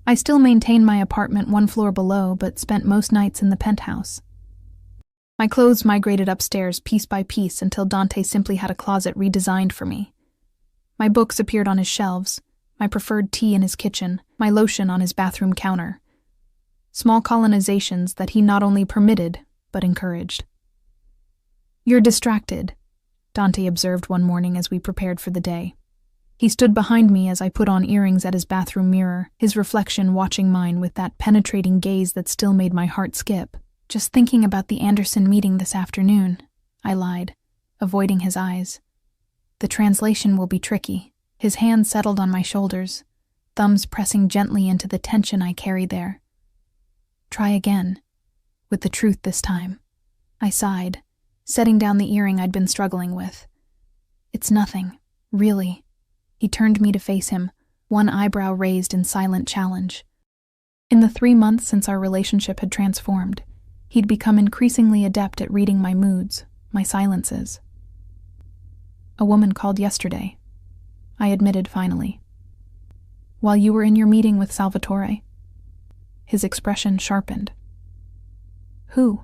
I still maintained my apartment 1 floor below, but spent most nights in the penthouse. My clothes migrated upstairs piece by piece until Dante simply had a closet redesigned for me. My books appeared on his shelves, my preferred tea in his kitchen, my lotion on his bathroom counter. Small colonizations that he not only permitted, but encouraged. You're distracted, Dante observed one morning as we prepared for the day. He stood behind me as I put on earrings at his bathroom mirror, his reflection watching mine with that penetrating gaze that still made my heart skip. Just thinking about the Anderson meeting this afternoon, I lied, avoiding his eyes. The translation will be tricky. His hand settled on my shoulders, thumbs pressing gently into the tension I carried there. Try again, with the truth this time. I sighed, setting down the earring I'd been struggling with. It's nothing, really. He turned me to face him, one eyebrow raised in silent challenge. In the 3 months since our relationship had transformed, he'd become increasingly adept at reading my moods, my silences. A woman called yesterday, I admitted finally. While you were in your meeting with Salvatore. His expression sharpened. Who?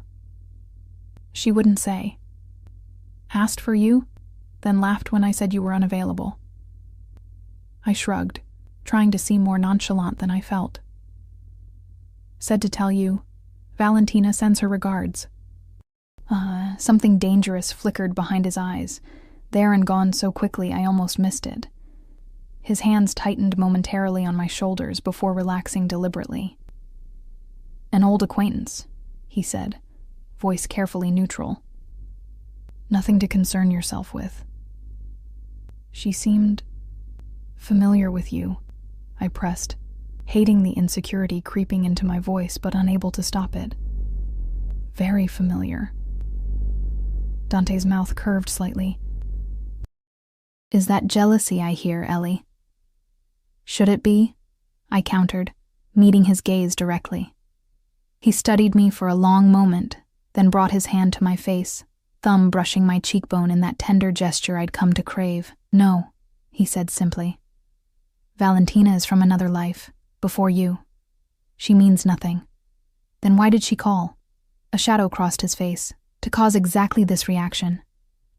She wouldn't say. Asked for you, then laughed when I said you were unavailable. I shrugged, trying to seem more nonchalant than I felt. Said to tell you, Valentina sends her regards. Something dangerous flickered behind his eyes, there and gone so quickly I almost missed it. His hands tightened momentarily on my shoulders before relaxing deliberately. An old acquaintance, he said, voice carefully neutral. Nothing to concern yourself with. She seemed familiar with you, I pressed, hating the insecurity creeping into my voice but unable to stop it. Very familiar. Dante's mouth curved slightly. Is that jealousy I hear, Ellie? Should it be? I countered, meeting his gaze directly. He studied me for a long moment, then brought his hand to my face, thumb brushing my cheekbone in that tender gesture I'd come to crave. No, he said simply. Valentina is from another life, before you. She means nothing. Then why did she call? A shadow crossed his face, to cause exactly this reaction,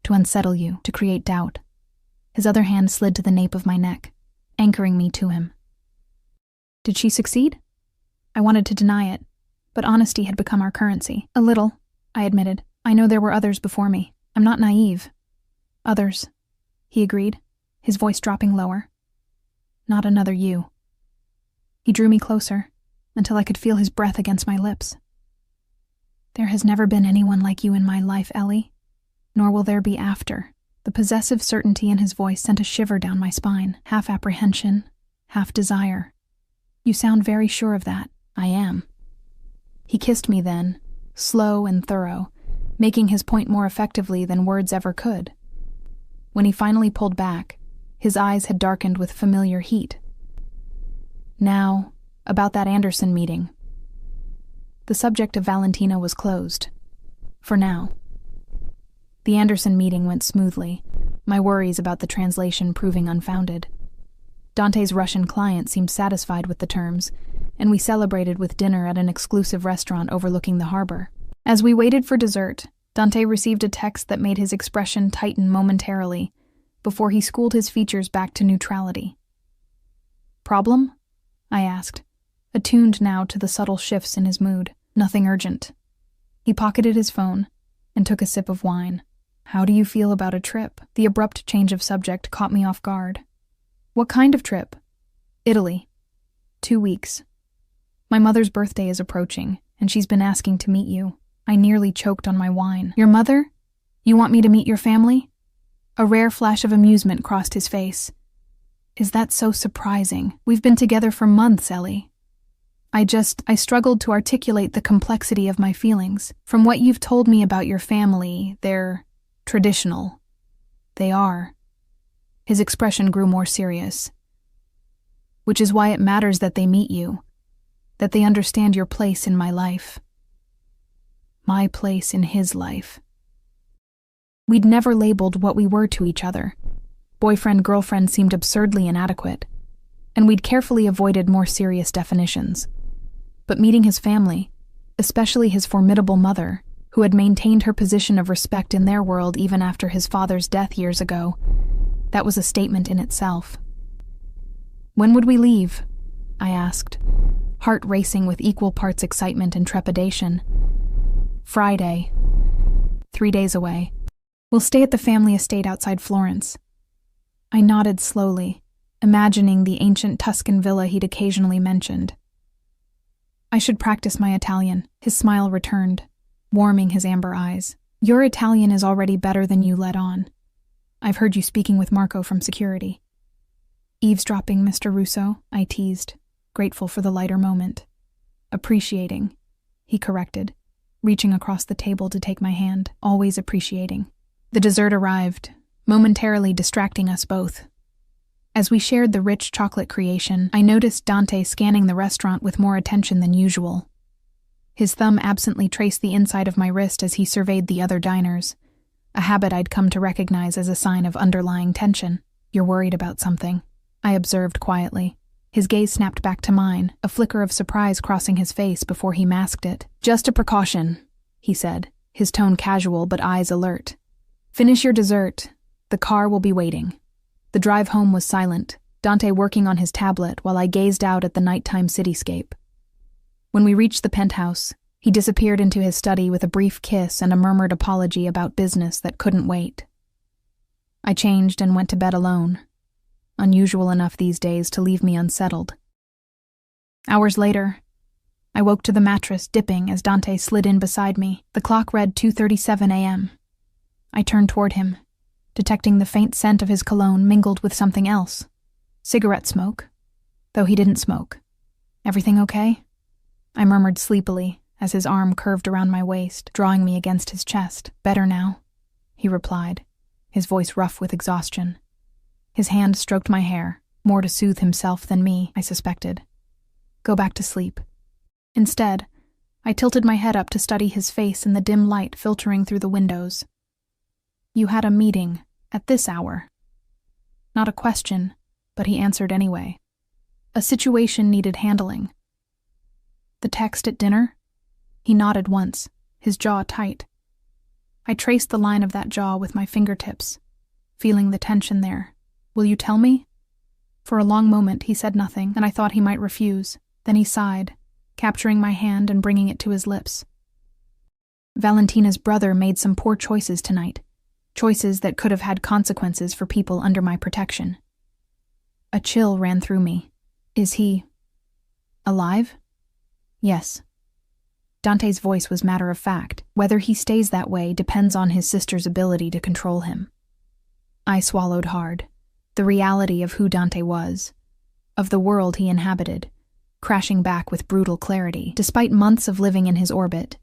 to unsettle you, to create doubt. His other hand slid to the nape of my neck, anchoring me to him. Did she succeed? I wanted to deny it, but honesty had become our currency. A little, I admitted. I know there were others before me. I'm not naive. Others, he agreed, his voice dropping lower. Not another you. He drew me closer, until I could feel his breath against my lips. There has never been anyone like you in my life, Ellie, nor will there be after. The possessive certainty in his voice sent a shiver down my spine, half apprehension, half desire. You sound very sure of that. I am. He kissed me then, slow and thorough, making his point more effectively than words ever could. When he finally pulled back, his eyes had darkened with familiar heat. Now, about that Anderson meeting. The subject of Valentina was closed. For now. The Anderson meeting went smoothly, my worries about the translation proving unfounded. Dante's Russian client seemed satisfied with the terms, and we celebrated with dinner at an exclusive restaurant overlooking the harbor. As we waited for dessert, Dante received a text that made his expression tighten momentarily, before he schooled his features back to neutrality. Problem? I asked, attuned now to the subtle shifts in his mood. Nothing urgent. He pocketed his phone and took a sip of wine. How do you feel about a trip? The abrupt change of subject caught me off guard. What kind of trip? Italy. 2 weeks. My mother's birthday is approaching, and she's been asking to meet you. I nearly choked on my wine. Your mother? You want me to meet your family? A rare flash of amusement crossed his face. Is that so surprising? We've been together for months, Ellie. I struggled to articulate the complexity of my feelings. From what you've told me about your family, they're traditional. They are. His expression grew more serious. Which is why it matters that they meet you, that they understand your place in my life. My place in his life. We'd never labeled what we were to each other. Boyfriend-girlfriend seemed absurdly inadequate, and we'd carefully avoided more serious definitions. But meeting his family, especially his formidable mother, who had maintained her position of respect in their world even after his father's death years ago, that was a statement in itself. When would we leave? I asked, heart racing with equal parts excitement and trepidation. Friday. 3 days away. We'll stay at the family estate outside Florence. I nodded slowly, imagining the ancient Tuscan villa he'd occasionally mentioned. I should practice my Italian. His smile returned, warming his amber eyes. Your Italian is already better than you let on. I've heard you speaking with Marco from security. Eavesdropping, Mr. Russo, I teased, grateful for the lighter moment. Appreciating, he corrected, reaching across the table to take my hand, always appreciating. The dessert arrived, momentarily distracting us both. As we shared the rich chocolate creation, I noticed Dante scanning the restaurant with more attention than usual. His thumb absently traced the inside of my wrist as he surveyed the other diners, a habit I'd come to recognize as a sign of underlying tension. You're worried about something, I observed quietly. His gaze snapped back to mine, a flicker of surprise crossing his face before he masked it. Just a precaution, he said, his tone casual but eyes alert. Finish your dessert. The car will be waiting. The drive home was silent, Dante working on his tablet while I gazed out at the nighttime cityscape. When we reached the penthouse, he disappeared into his study with a brief kiss and a murmured apology about business that couldn't wait. I changed and went to bed alone, unusual enough these days to leave me unsettled. Hours later, I woke to the mattress dipping as Dante slid in beside me. The clock read 2:37 a.m. I turned toward him, detecting the faint scent of his cologne mingled with something else. Cigarette smoke, though he didn't smoke. Everything okay? I murmured sleepily as his arm curved around my waist, drawing me against his chest. Better now. he replied, his voice rough with exhaustion. His hand stroked my hair, more to soothe himself than me, I suspected. Go back to sleep. Instead, I tilted my head up to study his face in the dim light filtering through the windows. You had a meeting at this hour. Not a question, but he answered anyway. A situation needed handling. The text at dinner? He nodded once, his jaw tight. I traced the line of that jaw with my fingertips, feeling the tension there. Will you tell me? For a long moment he said nothing, and I thought he might refuse. Then he sighed, capturing my hand and bringing it to his lips. Valentina's brother made some poor choices tonight, choices that could have had consequences for people under my protection. A chill ran through me. Is he alive? Yes. Dante's voice was matter of fact. Whether he stays that way depends on his sister's ability to control him. I swallowed hard. The reality of who Dante was, of the world he inhabited, crashing back with brutal clarity. Despite months of living in his orbit,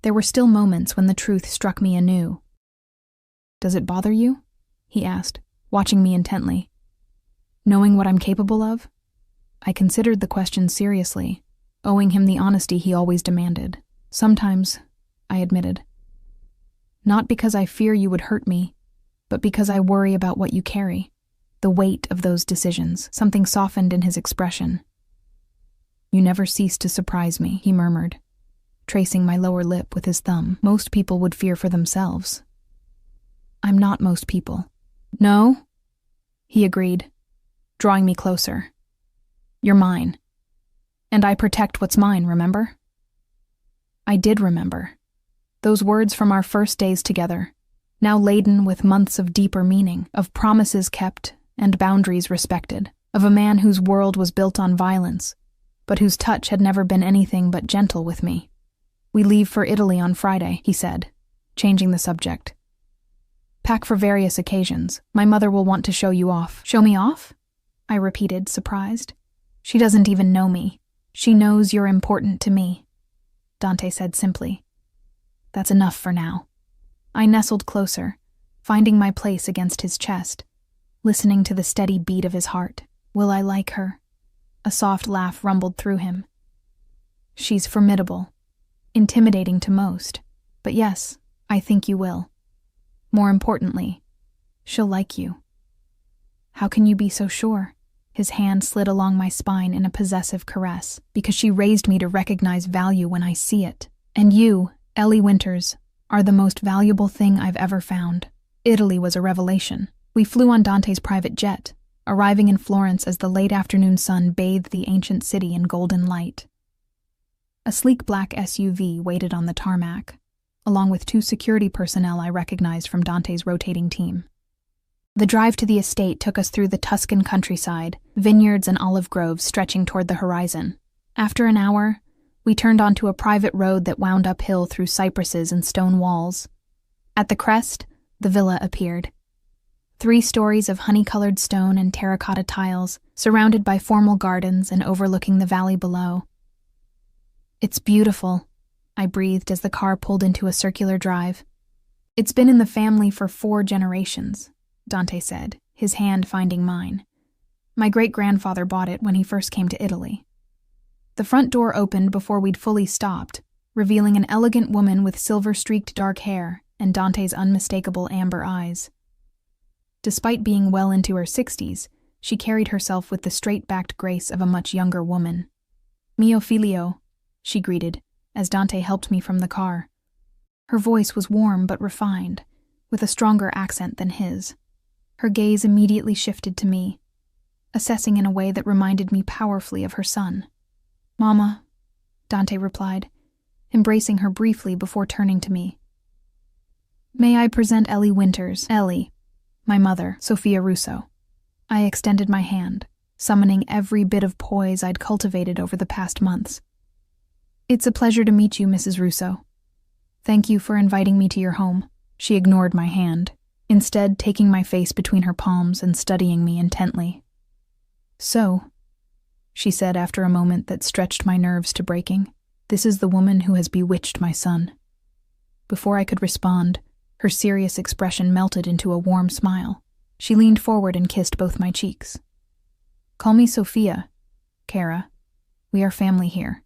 there were still moments when the truth struck me anew. Does it bother you? He asked, watching me intently. Knowing what I'm capable of? I considered the question seriously, owing him the honesty he always demanded. Sometimes, I admitted. Not because I fear you would hurt me, but because I worry about what you carry. The weight of those decisions. Something softened in his expression. You never cease to surprise me, he murmured, tracing my lower lip with his thumb. Most people would fear for themselves. I'm not most people. No? He agreed, drawing me closer. You're mine. And I protect what's mine, remember? I did remember. Those words from our first days together, now laden with months of deeper meaning, of promises kept and boundaries respected, of a man whose world was built on violence, but whose touch had never been anything but gentle with me. We leave for Italy on Friday, he said, changing the subject. Pack for various occasions. My mother will want to show you off. Show me off? I repeated, surprised. She doesn't even know me. She knows you're important to me, Dante said simply. That's enough for now. I nestled closer, finding my place against his chest, listening to the steady beat of his heart. Will I like her? A soft laugh rumbled through him. She's formidable, intimidating to most, but yes, I think you will. More importantly, she'll like you. How can you be so sure? His hand slid along my spine in a possessive caress, because she raised me to recognize value when I see it. And you, Ellie Winters, are the most valuable thing I've ever found. Italy was a revelation. We flew on Dante's private jet, arriving in Florence as the late afternoon sun bathed the ancient city in golden light. A sleek black SUV waited on the tarmac, along with 2 security personnel I recognized from Dante's rotating team. The drive to the estate took us through the Tuscan countryside, vineyards and olive groves stretching toward the horizon. After an hour, we turned onto a private road that wound uphill through cypresses and stone walls. At the crest, the villa appeared. 3 stories of honey-colored stone and terracotta tiles, surrounded by formal gardens and overlooking the valley below. It's beautiful, I breathed as the car pulled into a circular drive. It's been in the family for 4 generations, Dante said, his hand finding mine. My great-grandfather bought it when he first came to Italy. The front door opened before we'd fully stopped, revealing an elegant woman with silver-streaked dark hair and Dante's unmistakable amber eyes. Despite being well into her 60s, she carried herself with the straight-backed grace of a much younger woman. Mio figlio, she greeted, as Dante helped me from the car. Her voice was warm but refined, with a stronger accent than his. Her gaze immediately shifted to me, assessing in a way that reminded me powerfully of her son. Mama, Dante replied, embracing her briefly before turning to me. May I present Ellie Winters, Ellie, my mother, Sophia Russo. I extended my hand, summoning every bit of poise I'd cultivated over the past months. It's a pleasure to meet you, Mrs. Russo. Thank you for inviting me to your home. She ignored my hand, instead taking my face between her palms and studying me intently. So, she said after a moment that stretched my nerves to breaking, this is the woman who has bewitched my son. Before I could respond, Her serious expression melted into a warm smile. She leaned forward and kissed both my cheeks. "Call me Sophia, Kara. We are family here."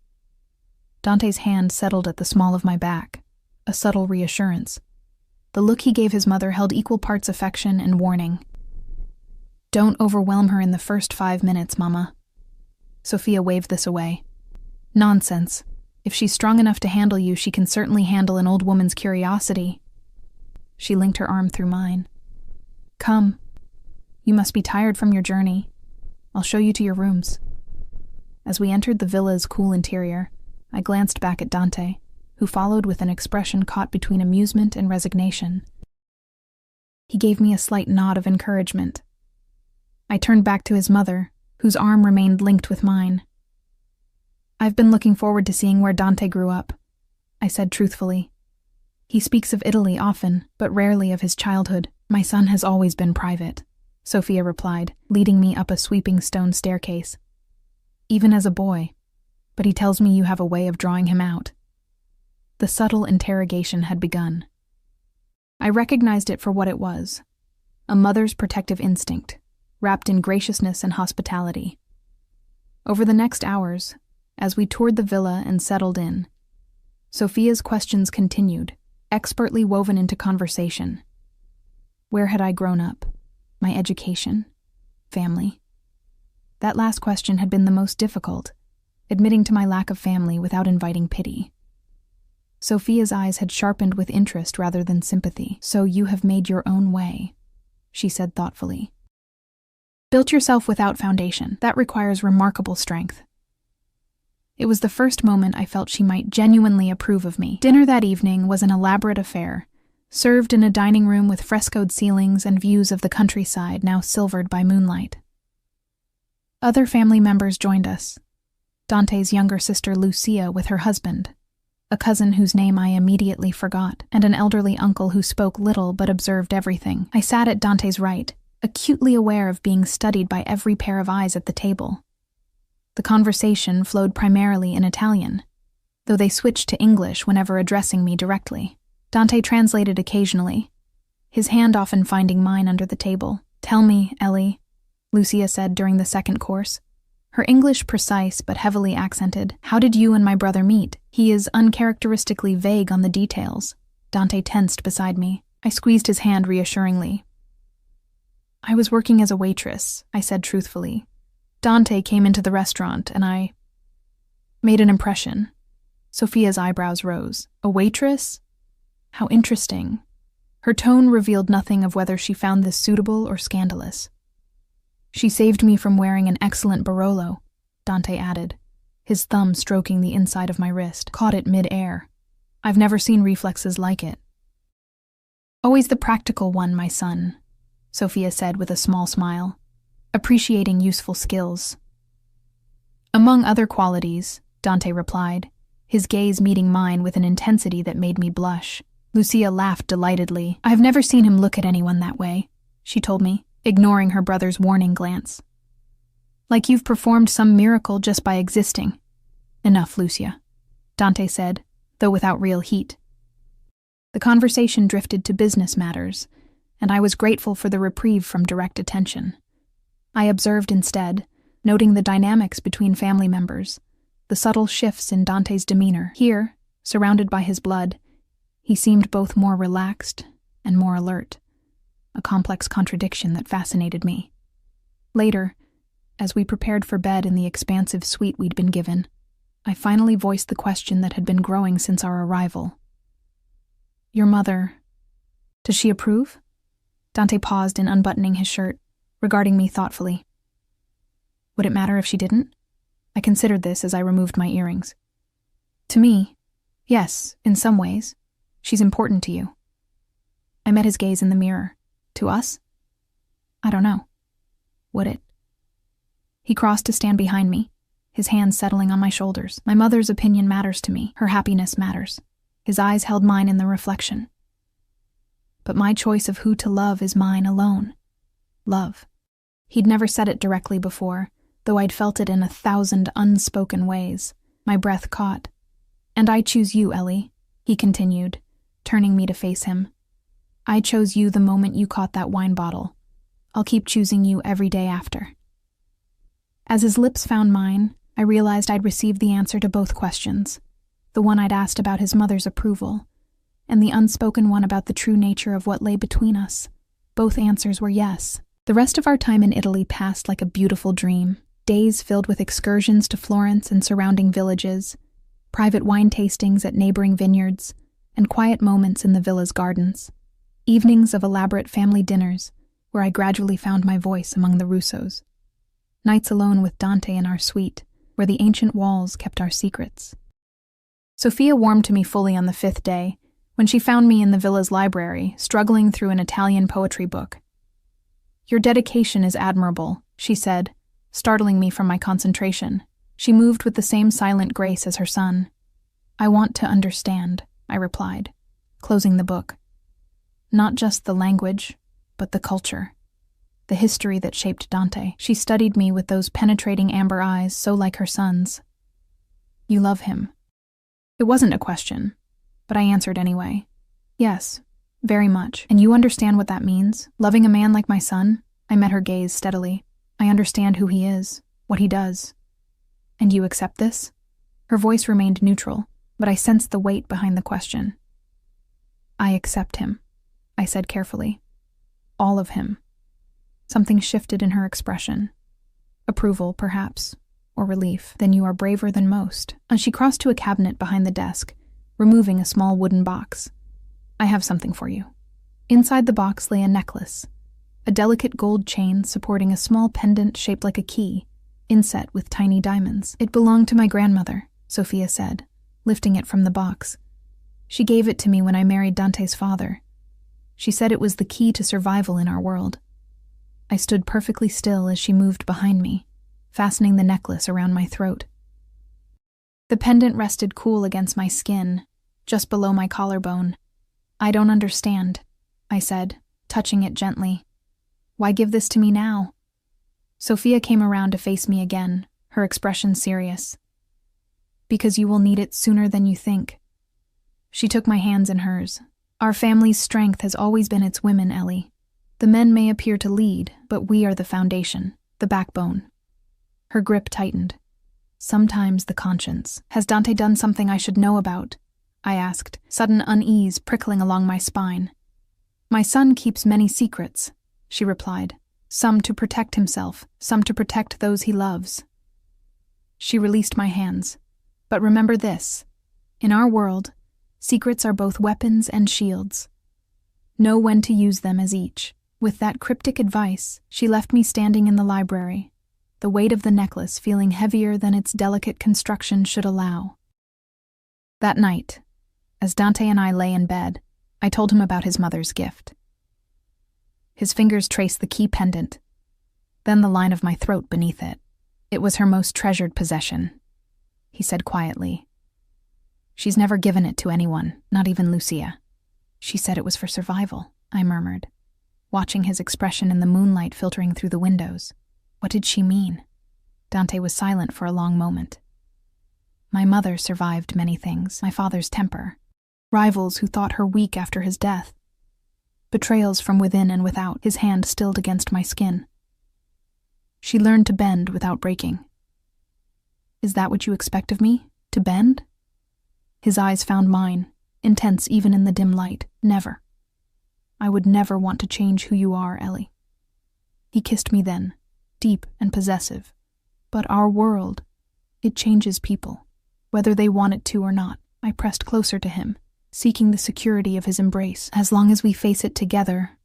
Dante's hand settled at the small of my back, a subtle reassurance. The look he gave his mother held equal parts affection and warning. "Don't overwhelm her in the first 5 minutes, Mama." Sophia waved this away. "Nonsense. If she's strong enough to handle you, she can certainly handle an old woman's curiosity." She linked her arm through mine. "Come. You must be tired from your journey. I'll show you to your rooms." As we entered the villa's cool interior, I glanced back at Dante, who followed with an expression caught between amusement and resignation. He gave me a slight nod of encouragement. I turned back to his mother, whose arm remained linked with mine. "I've been looking forward to seeing where Dante grew up," I said truthfully. "He speaks of Italy often, but rarely of his childhood. My son has always been private," Sophia replied, leading me up a sweeping stone staircase. "Even as a boy, but he tells me you have a way of drawing him out." The subtle interrogation had begun. I recognized it for what it was, a mother's protective instinct, wrapped in graciousness and hospitality. Over the next hours, as we toured the villa and settled in, Sophia's questions continued, expertly woven into conversation. Where had I grown up? My education? Family? That last question had been the most difficult, admitting to my lack of family without inviting pity. Sophia's eyes had sharpened with interest rather than sympathy. "So you have made your own way," she said thoughtfully. "Built yourself without foundation. That requires remarkable strength." It was the first moment I felt she might genuinely approve of me. Dinner that evening was an elaborate affair, served in a dining room with frescoed ceilings and views of the countryside now silvered by moonlight. Other family members joined us. Dante's younger sister Lucia with her husband, a cousin whose name I immediately forgot, and an elderly uncle who spoke little but observed everything. I sat at Dante's right, acutely aware of being studied by every pair of eyes at the table. The conversation flowed primarily in Italian, though they switched to English whenever addressing me directly. Dante translated occasionally, his hand often finding mine under the table. "Tell me, Ellie," Lucia said during the second course, her English precise but heavily accented. "How did you and my brother meet? He is uncharacteristically vague on the details." Dante tensed beside me. I squeezed his hand reassuringly. "I was working as a waitress," I said truthfully. "Dante came into the restaurant, and I made an impression." Sophia's eyebrows rose. "A waitress? How interesting." Her tone revealed nothing of whether she found this suitable or scandalous. "She saved me from wearing an excellent Barolo," Dante added, his thumb stroking the inside of my wrist. "Caught it mid-air. I've never seen reflexes like it." "Always the practical one, my son," Sophia said with a small smile, appreciating useful skills. "Among other qualities," Dante replied, his gaze meeting mine with an intensity that made me blush. Lucia laughed delightedly. "I've never seen him look at anyone that way," she told me, ignoring her brother's warning glance. "Like you've performed some miracle just by existing." "Enough, Lucia," Dante said, though without real heat. The conversation drifted to business matters, and I was grateful for the reprieve from direct attention. I observed instead, noting the dynamics between family members, the subtle shifts in Dante's demeanor. Here, surrounded by his blood, he seemed both more relaxed and more alert, a complex contradiction that fascinated me. Later, as we prepared for bed in the expansive suite we'd been given, I finally voiced the question that had been growing since our arrival. "Your mother, does she approve?" Dante paused in unbuttoning his shirt, regarding me thoughtfully. Would it matter if she didn't? I considered this as I removed my earrings. "To me, yes, in some ways. She's important to you." I met his gaze in the mirror. "To us? I don't know. Would it?" He crossed to stand behind me, his hands settling on my shoulders. "My mother's opinion matters to me. Her happiness matters." His eyes held mine in the reflection. "But my choice of who to love is mine alone. Love." He'd never said it directly before, though I'd felt it in 1,000 unspoken ways. My breath caught. "And I choose you, Ellie," he continued, turning me to face him. I chose you the moment you caught that wine bottle. I'll keep choosing you every day after. As his lips found mine, I realized I'd received the answer to both questions, the one I'd asked about his mother's approval, and the unspoken one about the true nature of what lay between us. Both answers were yes. The rest of our time in Italy passed like a beautiful dream, days filled with excursions to Florence and surrounding villages, private wine tastings at neighboring vineyards, and quiet moments in the villa's gardens. Evenings of elaborate family dinners, where I gradually found my voice among the Russos. Nights alone with Dante in our suite, where the ancient walls kept our secrets. Sophia warmed to me fully on the 5th day, when she found me in the villa's library, struggling through an Italian poetry book. "Your dedication is admirable," she said, startling me from my concentration. She moved with the same silent grace as her son. "I want to understand," I replied, closing the book. "Not just the language, but the culture, the history that shaped Dante." She studied me with those penetrating amber eyes so like her son's. "You love him." It wasn't a question, but I answered anyway. "Yes, very much. And you understand what that means? Loving a man like my son?" I met her gaze steadily. "I understand who he is, what he does." "And you accept this?" Her voice remained neutral, but I sensed the weight behind the question. "I accept him," I said carefully. "All of him." Something shifted in her expression. Approval, perhaps, or relief. "Then you are braver than most." And she crossed to a cabinet behind the desk, removing a small wooden box. "I have something for you." Inside the box lay a necklace, a delicate gold chain supporting a small pendant shaped like a key, inset with tiny diamonds. "It belonged to my grandmother," Sophia said, lifting it from the box. "She gave it to me when I married Dante's father. She said it was the key to survival in our world." I stood perfectly still as she moved behind me, fastening the necklace around my throat. The pendant rested cool against my skin, just below my collarbone. "I don't understand," I said, touching it gently. "Why give this to me now?" Sophia came around to face me again, her expression serious. "Because you will need it sooner than you think." She took my hands in hers. "Our family's strength has always been its women, Ellie. The men may appear to lead, but we are the foundation, the backbone." Her grip tightened. "Sometimes the conscience. Has Dante done something I should know about?" I asked, sudden unease prickling along my spine. "My son keeps many secrets," she replied. "Some to protect himself, some to protect those he loves." She released my hands. "But remember this. In our world, secrets are both weapons and shields. Know when to use them as each." With that cryptic advice, she left me standing in the library, the weight of the necklace feeling heavier than its delicate construction should allow. That night, as Dante and I lay in bed, I told him about his mother's gift. His fingers traced the key pendant, then the line of my throat beneath it. "It was her most treasured possession," he said quietly. "She's never given it to anyone, not even Lucia." "She said it was for survival," I murmured, watching his expression in the moonlight filtering through the windows. What did she mean? Dante was silent for a long moment. "My mother survived many things, my father's temper, rivals who thought her weak after his death, betrayals from within and without," his hand stilled against my skin. "She learned to bend without breaking." "Is that what you expect of me? To bend?" His eyes found mine, intense even in the dim light. "Never. I would never want to change who you are, Ellie." He kissed me then, deep and possessive. "But our world, it changes people, whether they want it to or not." I pressed closer to him, seeking the security of his embrace. "As long as we face it together,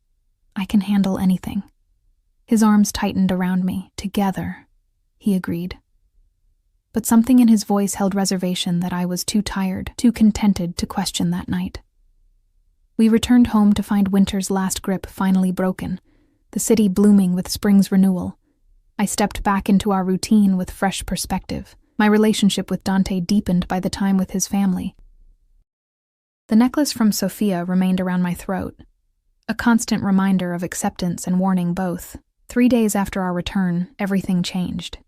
I can handle anything." His arms tightened around me. "Together," he agreed. But something in his voice held reservation that I was too tired, too contented to question that night. We returned home to find winter's last grip finally broken, the city blooming with spring's renewal. I stepped back into our routine with fresh perspective. My relationship with Dante deepened by the time with his family. The necklace from Sophia remained around my throat, a constant reminder of acceptance and warning both. 3 days after our return, everything changed.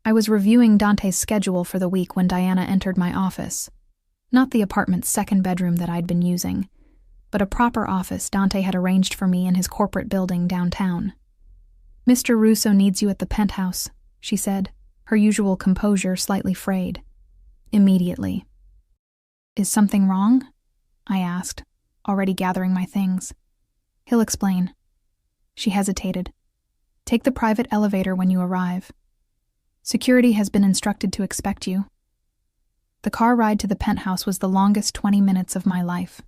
I was reviewing Dante's schedule for the week when Diana entered my office. Not the apartment's second bedroom that I'd been using, but a proper office Dante had arranged for me in his corporate building downtown. "Mr. Russo needs you at the penthouse," she said, her usual composure slightly frayed. "Immediately." "Is something wrong?" I asked, already gathering my things. "He'll explain." She hesitated. "Take the private elevator when you arrive. Security has been instructed to expect you." The car ride to the penthouse was the longest 20 minutes of my life.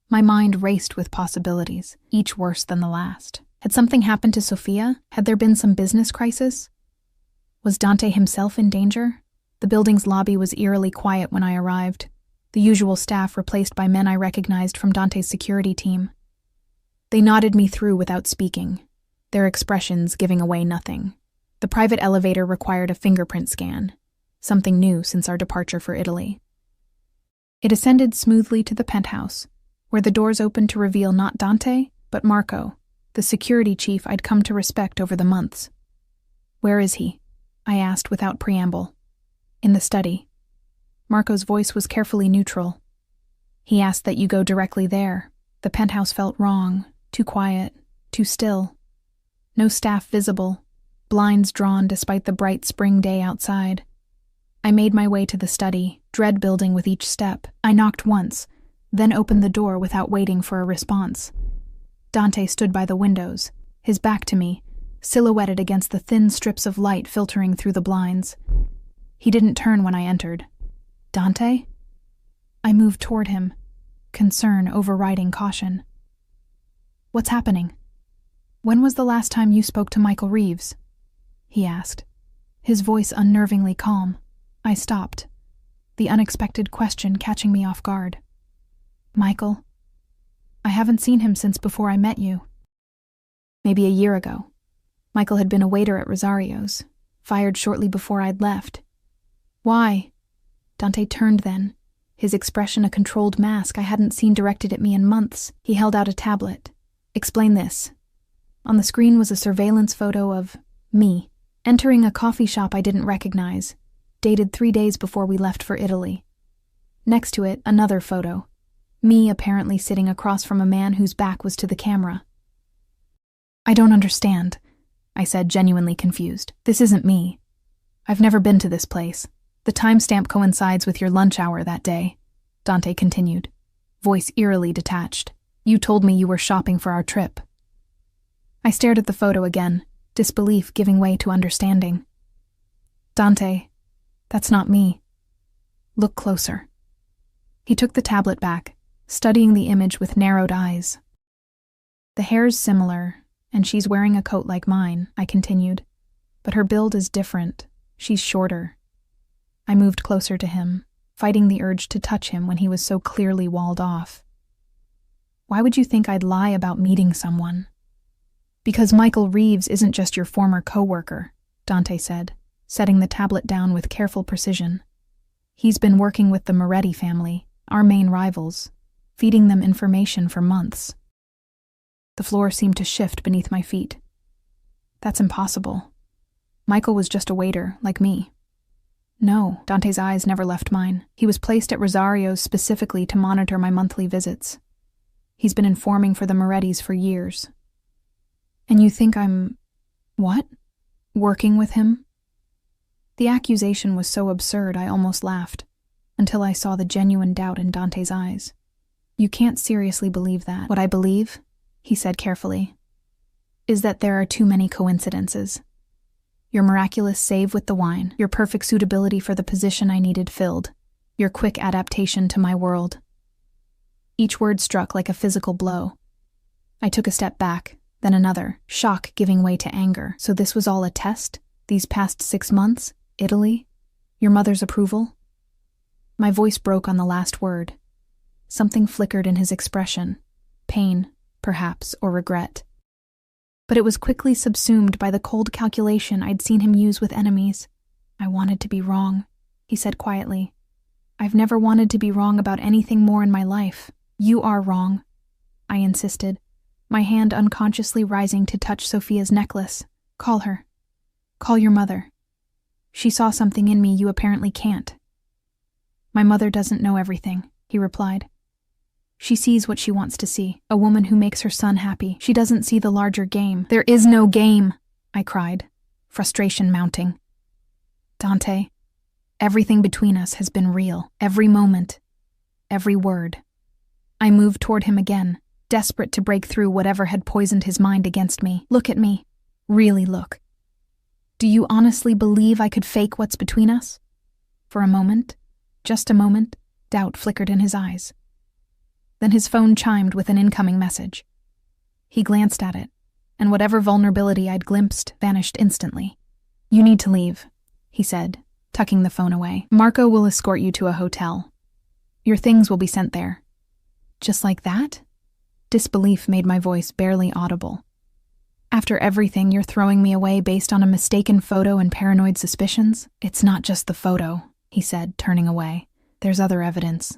My mind raced with possibilities, each worse than the last. Had something happened to Sophia? Had there been some business crisis? Was Dante himself in danger? The building's lobby was eerily quiet when I arrived, the usual staff replaced by men I recognized from Dante's security team. They nodded me through without speaking, their expressions giving away nothing. The private elevator required a fingerprint scan, something new since our departure for Italy. It ascended smoothly to the penthouse, where the doors opened to reveal not Dante, but Marco, the security chief I'd come to respect over the months. "Where is he?" I asked without preamble. "In the study." Marco's voice was carefully neutral. "He asked that you go directly there." The penthouse felt wrong, too quiet, too still. No staff visible, blinds drawn despite the bright spring day outside. I made my way to the study, dread building with each step. I knocked once, then opened the door without waiting for a response. Dante stood by the windows, his back to me, silhouetted against the thin strips of light filtering through the blinds. He didn't turn when I entered. "Dante?" I moved toward him, concern overriding caution. "What's happening?" "When was the last time you spoke to Michael Reeves?" he asked, his voice unnervingly calm. I stopped, the unexpected question catching me off guard. "Michael? I haven't seen him since before I met you." "Maybe a year ago. Michael had been a waiter at Rosario's, fired shortly before I'd left." "Why?" Dante turned then, his expression a controlled mask I hadn't seen directed at me in months. He held out a tablet. "Explain this." On the screen was a surveillance photo of me, entering a coffee shop I didn't recognize, dated 3 days before we left for Italy. Next to it, another photo, me apparently sitting across from a man whose back was to the camera. "I don't understand," I said, genuinely confused. "This isn't me. I've never been to this place. The timestamp coincides with your lunch hour that day," Dante continued, voice eerily detached. "You told me you were shopping for our trip." I stared at the photo again, disbelief giving way to understanding. "Dante, that's not me. Look closer." He took the tablet back, studying the image with narrowed eyes. "The hair's similar, and she's wearing a coat like mine," I continued. "But her build is different. She's shorter." I moved closer to him, fighting the urge to touch him when he was so clearly walled off. "Why would you think I'd lie about meeting someone?" "Because Michael Reeves isn't just your former co-worker," Dante said, setting the tablet down with careful precision. "He's been working with the Moretti family, our main rivals, feeding them information for months." The floor seemed to shift beneath my feet. "That's impossible. Michael was just a waiter, like me." "No," Dante's eyes never left mine. "He was placed at Rosario's specifically to monitor my monthly visits. He's been informing for the Morettis for years." "And you think I'm... what? Working with him?" The accusation was so absurd I almost laughed, until I saw the genuine doubt in Dante's eyes. "You can't seriously believe that." "What I believe," he said carefully, "is that there are too many coincidences. Your miraculous save with the wine, your perfect suitability for the position I needed filled, your quick adaptation to my world." Each word struck like a physical blow. I took a step back, then another, shock giving way to anger. "So this was all a test? These past 6 months? Italy? Your mother's approval?" My voice broke on the last word. Something flickered in his expression. Pain, perhaps, or regret. But it was quickly subsumed by the cold calculation I'd seen him use with enemies. "I wanted to be wrong," he said quietly. "I've never wanted to be wrong about anything more in my life." "You are wrong," I insisted, my hand unconsciously rising to touch Sophia's necklace. "Call her. Call your mother. She saw something in me you apparently can't." "My mother doesn't know everything," he replied. She sees what she wants to see, a woman who makes her son happy. She doesn't see the larger game. There is no game, I cried, frustration mounting. Dante, everything between us has been real. Every moment, every word. I moved toward him again, desperate to break through whatever had poisoned his mind against me. Look at me. Really look. Do you honestly believe I could fake what's between us? For a moment, just a moment, doubt flickered in his eyes. Then his phone chimed with an incoming message. He glanced at it, and whatever vulnerability I'd glimpsed vanished instantly. You need to leave, he said, tucking the phone away. Marco will escort you to a hotel. Your things will be sent there. Just like that? Disbelief made my voice barely audible. After everything, you're throwing me away based on a mistaken photo and paranoid suspicions? It's not just the photo, he said, turning away. There's other evidence.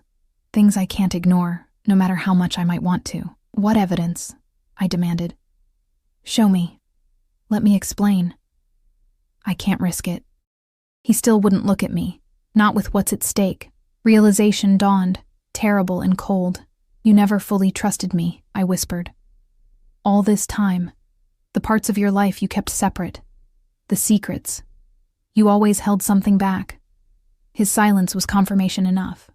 Things I can't ignore, no matter how much I might want to. What evidence? I demanded. Show me. Let me explain. I can't risk it. He still wouldn't look at me, not with what's at stake. Realization dawned, terrible and cold. You never fully trusted me, I whispered. All this time, the parts of your life you kept separate, the secrets. You always held something back. His silence was confirmation enough.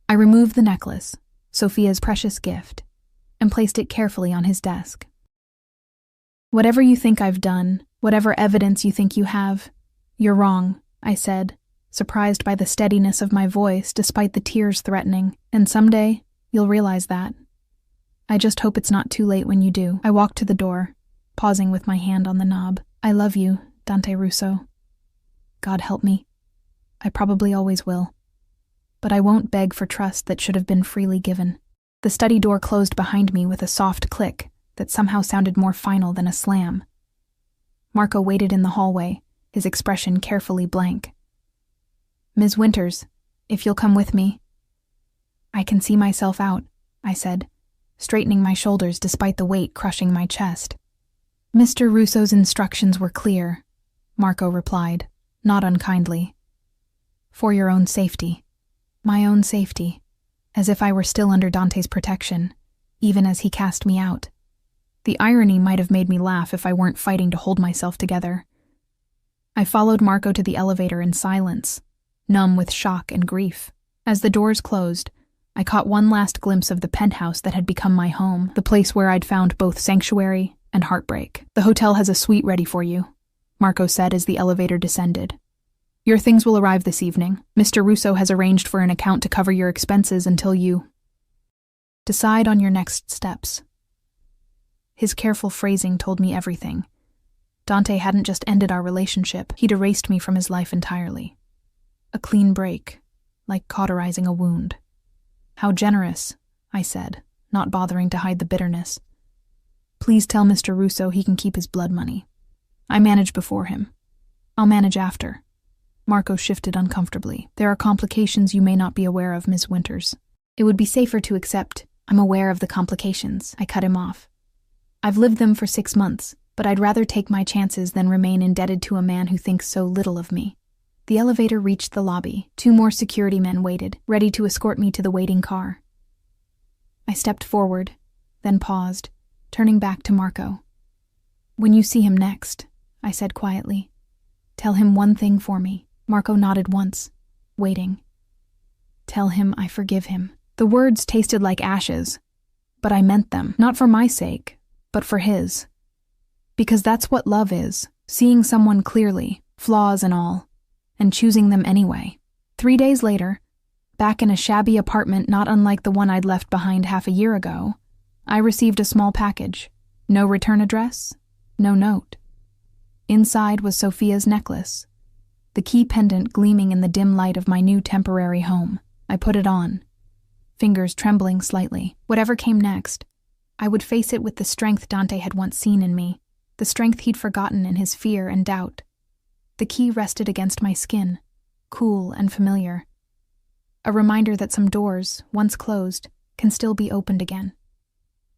I removed the necklace, Sophia's precious gift, and placed it carefully on his desk. Whatever you think I've done, whatever evidence you think you have, you're wrong, I said, surprised by the steadiness of my voice despite the tears threatening, and someday you'll realize that. I just hope it's not too late when you do. I walked to the door, pausing with my hand on the knob. I love you, Dante Russo. God help me. I probably always will. But I won't beg for trust that should have been freely given. The study door closed behind me with a soft click that somehow sounded more final than a slam. Marco waited in the hallway, his expression carefully blank. Ms. Winters, if you'll come with me. I can see myself out, I said, straightening my shoulders despite the weight crushing my chest. Mr. Russo's instructions were clear, Marco replied, not unkindly. For your own safety. My own safety, as if I were still under Dante's protection, even as he cast me out. The irony might have made me laugh if I weren't fighting to hold myself together. I followed Marco to the elevator in silence, numb with shock and grief. As the doors closed, I caught one last glimpse of the penthouse that had become my home, the place where I'd found both sanctuary and heartbreak. The hotel has a suite ready for you, Marco said as the elevator descended. Your things will arrive this evening. Mr. Russo has arranged for an account to cover your expenses until you decide on your next steps. His careful phrasing told me everything. Dante hadn't just ended our relationship, he'd erased me from his life entirely. A clean break, like cauterizing a wound. How generous, I said, not bothering to hide the bitterness. Please tell Mr. Russo he can keep his blood money. I managed before him. I'll manage after. Marco shifted uncomfortably. There are complications you may not be aware of, Ms. Winters. It would be safer to accept I'm aware of the complications. I cut him off. I've lived them for 6 months, but I'd rather take my chances than remain indebted to a man who thinks so little of me. The elevator reached the lobby. 2 more security men waited, ready to escort me to the waiting car. I stepped forward, then paused, turning back to Marco. When you see him next, I said quietly, tell him one thing for me. Marco nodded once, waiting. Tell him I forgive him. The words tasted like ashes, but I meant them, not for my sake, but for his. Because that's what love is, seeing someone clearly, flaws and all, and choosing them anyway. 3 days later, back in a shabby apartment not unlike the one I'd left behind half a year ago, I received a small package. No return address, no note. Inside was Sophia's necklace, the key pendant gleaming in the dim light of my new temporary home. I put it on, fingers trembling slightly. Whatever came next, I would face it with the strength Dante had once seen in me, the strength he'd forgotten in his fear and doubt. The key rested against my skin, cool and familiar. A reminder that some doors, once closed, can still be opened again,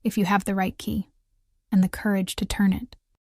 if you have the right key and the courage to turn it.